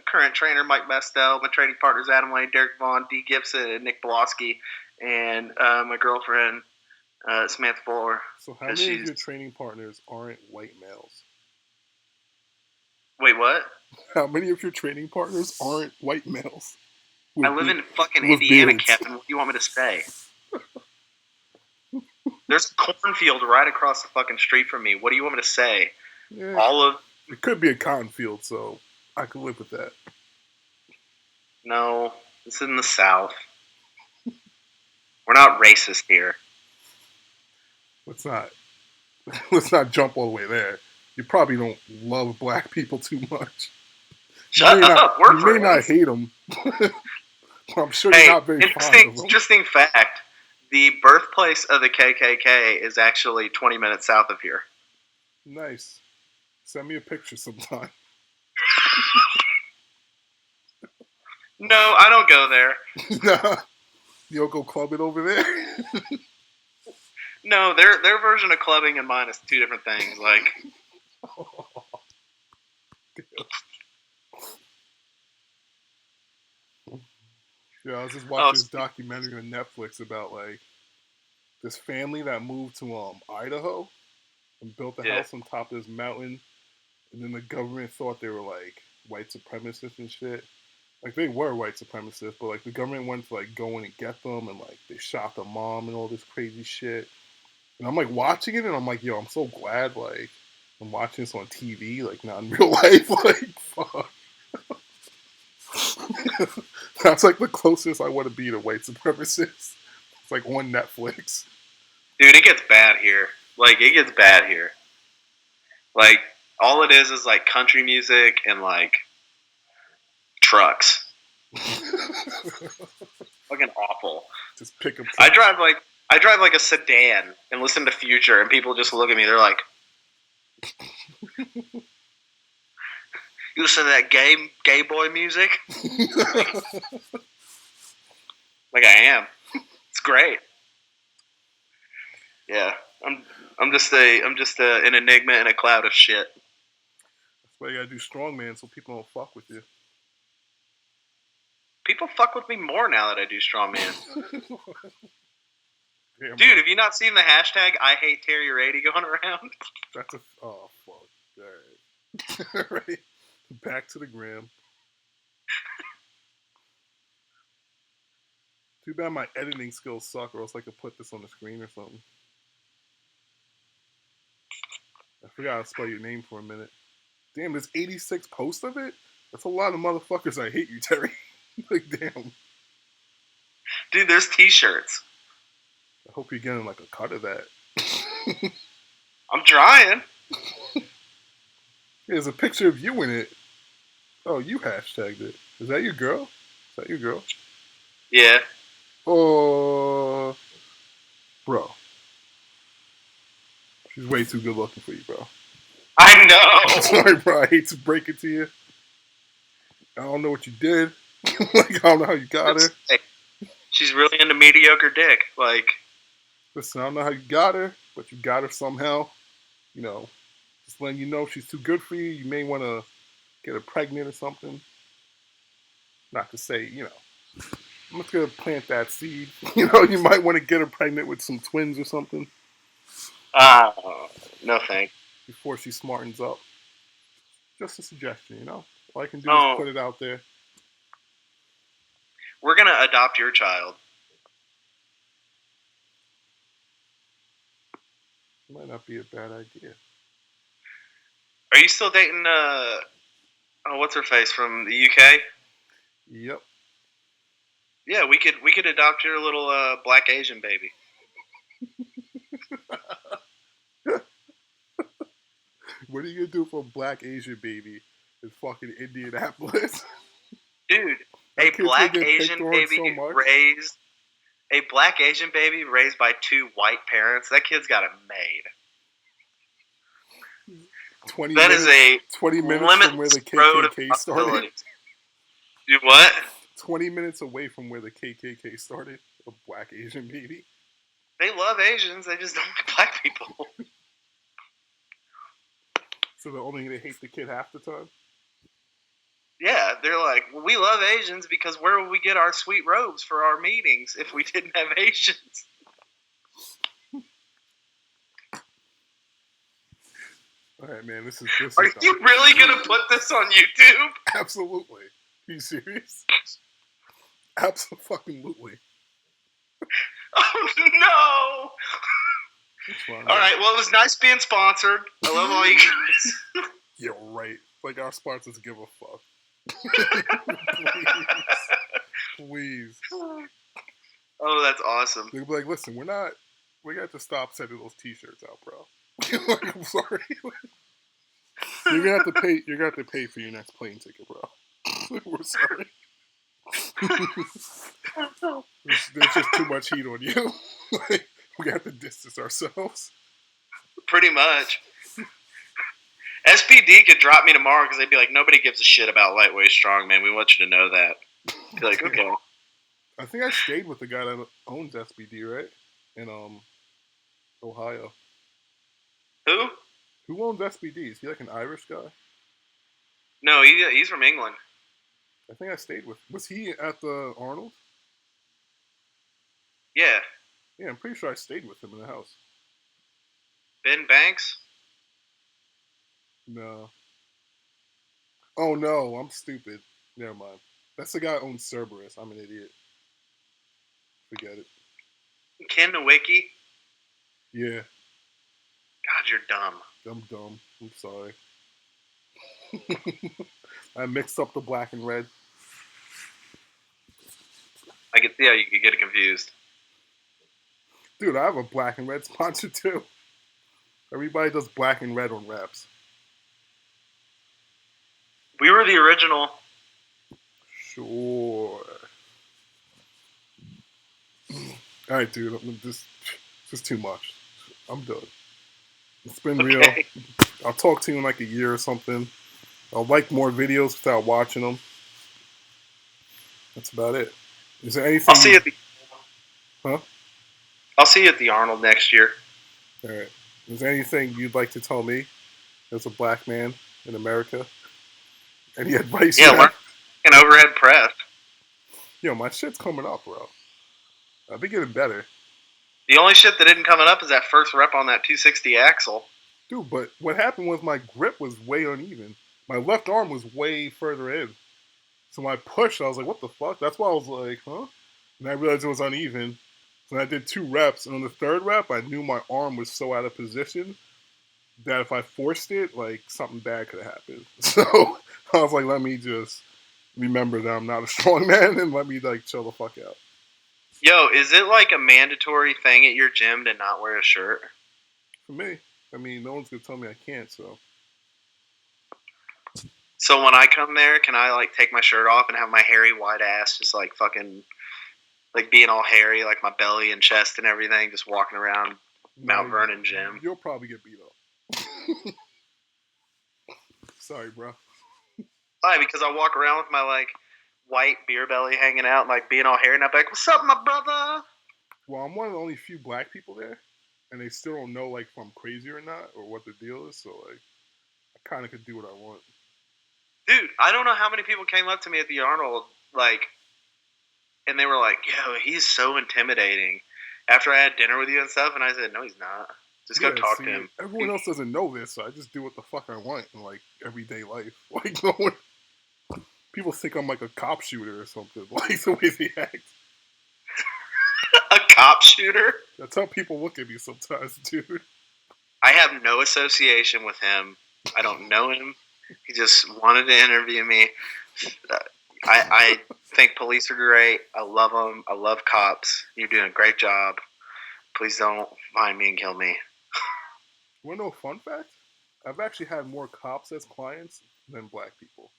current trainer, Mike Mestel, my training partners, Adam Lane, Derek Vaughn, D. Gibson, and Nick Belosky, and my girlfriend, Samantha Fuller. So how many of your training partners aren't white males? Wait, what? How many of your training partners aren't white males? I live in fucking Indiana, Kevin. What do you want me to say? There's a cornfield right across the fucking street from me. What do you want me to say? Yeah, it could be a cotton field, so I could live with that. No, it's in the South. We're not racist here. Let's not jump all the way there. You probably don't love black people too much. Shut up. You may not hate them. I'm sure you're not very fond of them. Interesting fact. The birthplace of the KKK is actually 20 minutes south of here. Nice. Send me a picture sometime. No, I don't go there. Nah. You don't go clubbing over there? No, their version of clubbing and mine is two different things. Like, Yeah, I was just Oh, watching this documentary on Netflix about like this family that moved to Idaho and built a yeah. house on top of this mountain, and then the government thought they were like white supremacists and shit. Like they were white supremacists, but like the government wanted to like go in and get them, and like they shot the mom and all this crazy shit. And I'm like watching it, and I'm like, yo, I'm so glad like I'm watching this on TV, like not in real life. Like fuck. That's like the closest I want to be to white supremacists. It's like on Netflix. Dude, it gets bad here. Like, it gets bad here. Like, all it is like country music and like trucks. Fucking awful. Just pick up. I drive like a sedan and listen to Future, and people just look at me. They're like, "You listen to that gay boy music?" Like I am. It's great. Yeah, I'm just an enigma in a cloud of shit. That's why you gotta do strongman so people don't fuck with you. People fuck with me more now that I do strongman. Damn, Dude, have you not seen the hashtag I hate Terry Rady going around? that's a fuck. All right. Right. Back to the gram. Too bad my editing skills suck, or else I could put this on the screen or something. I forgot to spell your name for a minute. Damn, there's 86 posts of it? That's a lot of motherfuckers. I hate you, Terry. Like, damn. Dude, there's t-shirts. I hope you're getting like a cut of that. I'm trying. There's a picture of you in it. Oh, you hashtagged it. Is that your girl? Is that your girl? Yeah. Oh, bro. She's way too good looking for you, bro. I know. Sorry, bro. I hate to break it to you. I don't know what you did. Like, I don't know how you got her. She's really into mediocre dick. Like, listen, I don't know how you got her, but you got her somehow. You know, just letting you know if she's too good for you. You may want to get her pregnant or something. Not to say, you know, I'm just going to plant that seed. You know, you might want to get her pregnant with some twins or something. No thanks. Before she smartens up. Just a suggestion, you know? All I can do is put it out there. We're going to adopt your child. Might not be a bad idea. Are you still dating, what's her face from the UK? Yep. Yeah, we could adopt your little black Asian baby. What are you gonna do for a black Asian baby in fucking Indianapolis? Dude, a black Asian baby raised by two white parents. That kid's got it made. 20 that minutes, is a 20 minutes from where the KKK started. Dude, what? 20 minutes away from where the KKK started. A black Asian baby. They love Asians. They just don't like black people. So they're only going to hate the kid half the time? Yeah, they're like, well, we love Asians because where would we get our sweet robes for our meetings if we didn't have Asians? All right, man, this Are you really going to put this on YouTube? Absolutely. Are you serious? Absolutely. Oh, no! Fine, all right, well, it was nice being sponsored. I love all you guys. Yeah, right. Like, our sponsors give a fuck. Please. Oh, that's awesome. They'll be like, listen, we got to stop sending those t-shirts out, bro. Like, I'm sorry. You're gonna have to pay for your next plane ticket, bro. We're sorry. There's just too much heat on you. Like, we have to distance ourselves. Pretty much. SPD could drop me tomorrow because they'd be like, nobody gives a shit about lightweight strongman. We want you to know that. Be like, okay. I think I stayed with the guy that owns SBD, right? In Ohio. Who? Who owns SBD? Is he like an Irish guy? No, he's from England. I think I stayed with. Was he at the Arnold? Yeah, Yeah, I'm pretty sure I stayed with him in the house. Ben Banks. No. Oh no, I'm stupid. Never mind. That's the guy who owns Cerberus. I'm an idiot. Forget it. Ken Nowicki. Yeah, God, you're dumb. I'm dumb. I'm sorry. I mixed up the black and red. Yeah, you could get it confused. Dude, I have a black and red sponsor too. Everybody does black and red on wraps. We were the original. Sure. All right, dude. This is too much. I'm done. It's been real. Okay. I'll talk to you in like a year or something. I'll like more videos without watching them. That's about it. Is there I'll anything see you? you. Huh? I'll see you at the Arnold next year. All right. Is there anything you'd like to tell me as a black man in America? Any advice Yeah, you learn have? an overhead press. Yo, my shit's coming up, bro. I'll be getting better. The only shit that isn't coming up is that first rep on that 260 axle. Dude, but what happened was my grip was way uneven. My left arm was way further in. So when I pushed, I was like, what the fuck? That's why I was like, huh? And I realized it was uneven. So I did 2 reps. And on the third rep, I knew my arm was so out of position that if I forced it, like something bad could have happened. So I was like, let me just remember that I'm not a strong man and let me like chill the fuck out. Yo, is it like a mandatory thing at your gym to not wear a shirt? For me, I mean, no one's gonna tell me I can't. So So when I come there, can I like take my shirt off and have my hairy white ass just like fucking like being all hairy, like my belly and chest and everything, just walking around Mount no, Vernon gym? you'll probably get beat up. Sorry, bro. Why? Because I walk around with my like white beer belly hanging out, like being all hairy, and I'm like, "What's up, my brother?" Well, I'm one of the only few black people there, and they still don't know like if I'm crazy or not or what the deal is. So like, I kind of could do what I want. Dude, I don't know how many people came up to me at the Arnold, like, and they were like, "Yo, he's so intimidating." After I had dinner with you and stuff, and I said, "No, he's not. Just go Yeah, talk to see, him." everyone else doesn't know this, so I just do what the fuck I want in like everyday life. Like no one, people think I'm like a cop shooter or something. Like the way they act. A cop shooter? That's how people look at me sometimes, dude. I have no association with him. I don't know him. He just wanted to interview me. I think police are great. I love them. I love cops. You're doing a great job. Please don't find me and kill me. You wanna know a fun fact? I've actually had more cops as clients than black people.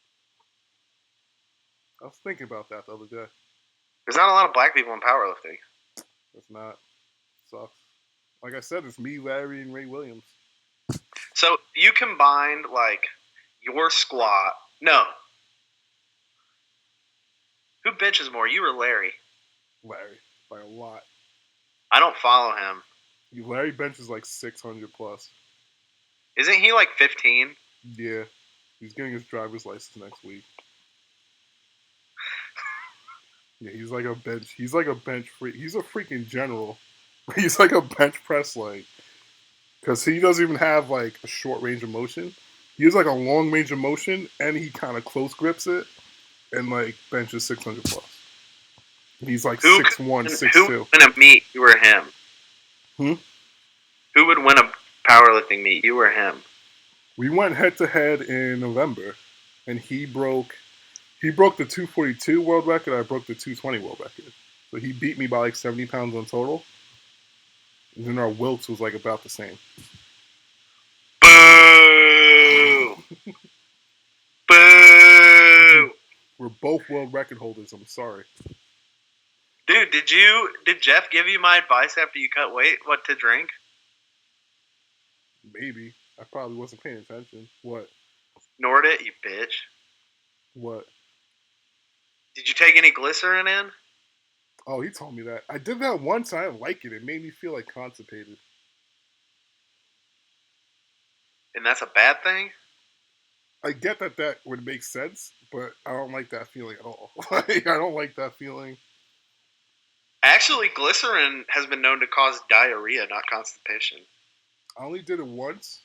I was thinking about that the other day. There's not a lot of black people in powerlifting. It's not. Sucks. Like I said, it's me, Larry, and Ray Williams. So you combined like your squat. No. Who benches more, you or Larry? Larry, by a lot. I don't follow him. Larry benches like 600 plus. Isn't he like 15? Yeah, he's getting his driver's license next week. Yeah, he's like a bench. He's like a bench freak. He's a freaking general. He's like a bench press like, because he doesn't even have like a short range of motion. He has like a long range of motion, and he kind of close grips it, and like benches 600 plus. And he's like Who 6'1", who 6'2". would win a meet? You or him? Hmm? Who would win a powerlifting meet? You or him? We went head to head in November, and he broke the 242 world record. I broke the 220 world record. So he beat me by like 70 pounds on total. And then our Wilks was like about the same. Boo! Boo! We're both world record holders. I'm sorry. Dude, did Jeff give you my advice after you cut weight? What to drink? Maybe. I probably wasn't paying attention. What? Ignored it, you bitch. What? Did you take any glycerin in? Oh, he told me that. I did that once. I didn't like it. It made me feel like constipated. And that's a bad thing? I get that that would make sense, but I don't like that feeling at all. Like, I don't like that feeling. Actually, glycerin has been known to cause diarrhea, not constipation. I only did it once,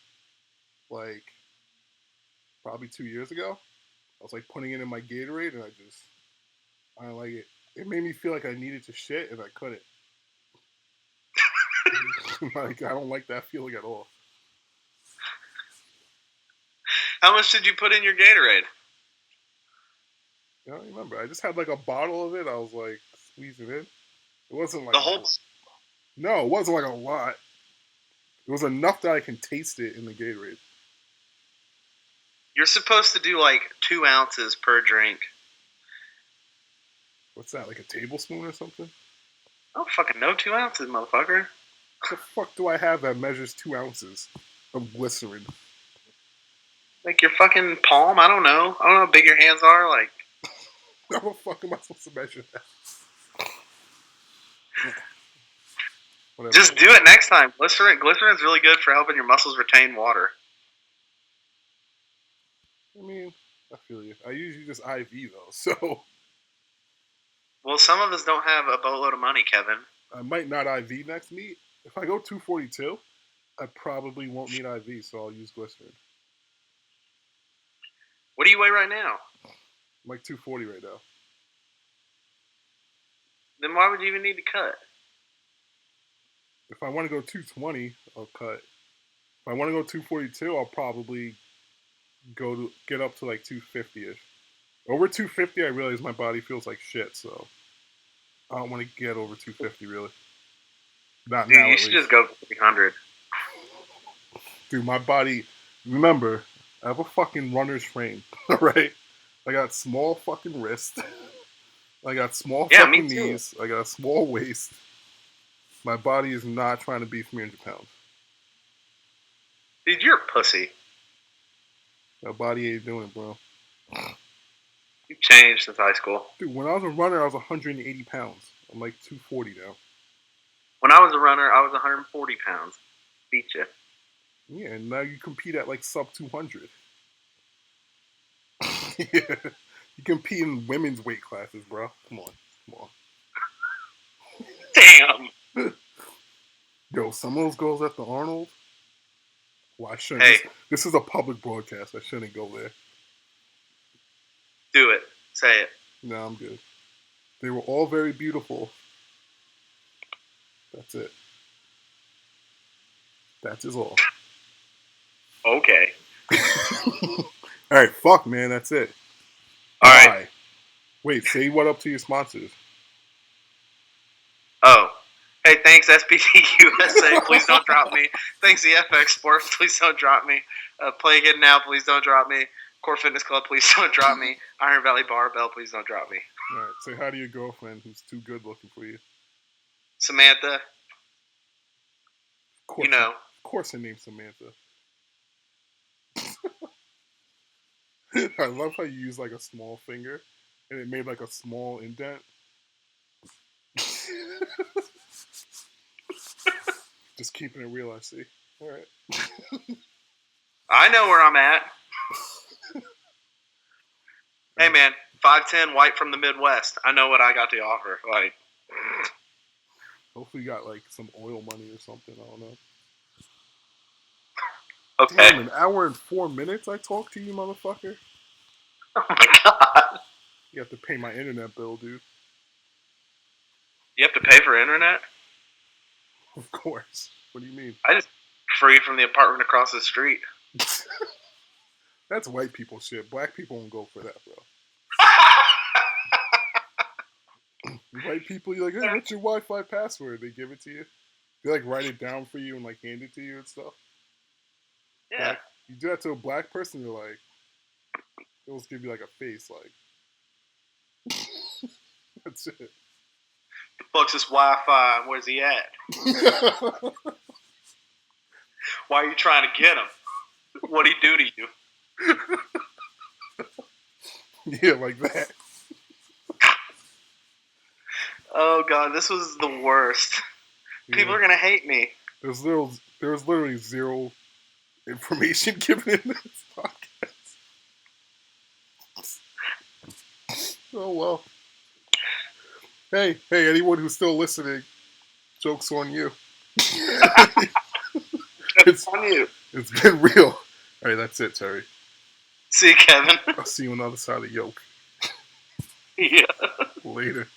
like probably 2 years ago. I was like putting it in my Gatorade, and I don't like it. It made me feel like I needed to shit, and I couldn't. Like I don't like that feeling at all. How much did you put in your Gatorade? I don't remember. I just had like a bottle of it. I was like squeezing it in. It wasn't like The whole. no, it wasn't like a lot. It was enough that I can taste it in the Gatorade. You're supposed to do like 2 ounces per drink. What's that? Like a tablespoon or something? I don't fucking know 2 ounces, motherfucker. What the fuck do I have that measures 2 ounces of glycerin? Like your fucking palm? I don't know. I don't know how big your hands are. Like, How the fuck am I supposed to measure that? Whatever. Just do it next time. Glycerin's really good for helping your muscles retain water. I mean, I feel you. I usually just IV though, so. Well, some of us don't have a boatload of money, Kevin. I might not IV next meet. If I go 242, I probably won't need IV, so I'll use glycerin. What do you weigh right now? I'm like 240 right now. Then why would you even need to cut? If I want to go 220, I'll cut. If I want to go 242, I'll probably get up to like 250ish. Over 250, I realize my body feels like shit, so I don't want to get over 250 really. Not Dude, now. you should just go 300. Dude, my body. Remember, I have a fucking runner's frame, right? I got small fucking wrists. I got small fucking knees. I got a small waist. My body is not trying to be 300 pounds. Dude, you're a pussy. My body ain't doing it, bro. You've changed since high school. Dude, when I was a runner, I was 180 pounds. I'm like 240 now. When I was a runner, I was 140 pounds. Beat you. Yeah, and now you compete at like sub 200. Yeah. You compete in women's weight classes, bro. Come on. Damn. Yo, some of those girls at the Arnold. Well, I shouldn't. Hey. This is a public broadcast. I shouldn't go there. Do it. Say it. No, I'm good. They were all very beautiful. That's it. That is all. Okay. All right, fuck, man. That's it. All right. Wait, say what up to your sponsors. Oh. Hey, thanks, SPT USA. Please don't drop me. Thanks, the FX Sports. Please don't drop me. Play Again Now. Please don't drop me. Core Fitness Club. Please don't drop me. Iron Valley Barbell. Please don't drop me. All right, say hi to your girlfriend who's too good looking for you. Samantha. Of course, Of course her name's Samantha. I love how you use like a small finger and it made like a small indent. Just keeping it real, I see. All right. I know where I'm at. Hey, man. 5'10", white from the Midwest. I know what I got to offer. Like, hopefully you got like some oil money or something. I don't know. Okay. Damn, an hour and 4 minutes I talked to you, motherfucker. Oh, my God. You have to pay my internet bill, dude. You have to pay for internet? Of course. What do you mean? I just free from the apartment across the street. That's white people shit. Black people won't go for that, bro. White people, you're like, hey, what's your Wi-Fi password? They give it to you. They like write it down for you and like hand it to you and stuff. Yeah. You do that to a black person, you're like, they'll just give you like a face, like. That's it. The fuck's this Wi-Fi? Where's he at? Why are you trying to get him? What'd he do to you? Yeah, like that. Oh, God, this was the worst. Yeah. People are going to hate me. There's literally zero information given in this podcast. Oh, well. Hey, anyone who's still listening, joke's on you. That's it's on you. it's been real. All right, that's it, Terry. See you, Kevin. I'll see you on the other side of the yoke. Yeah. Later.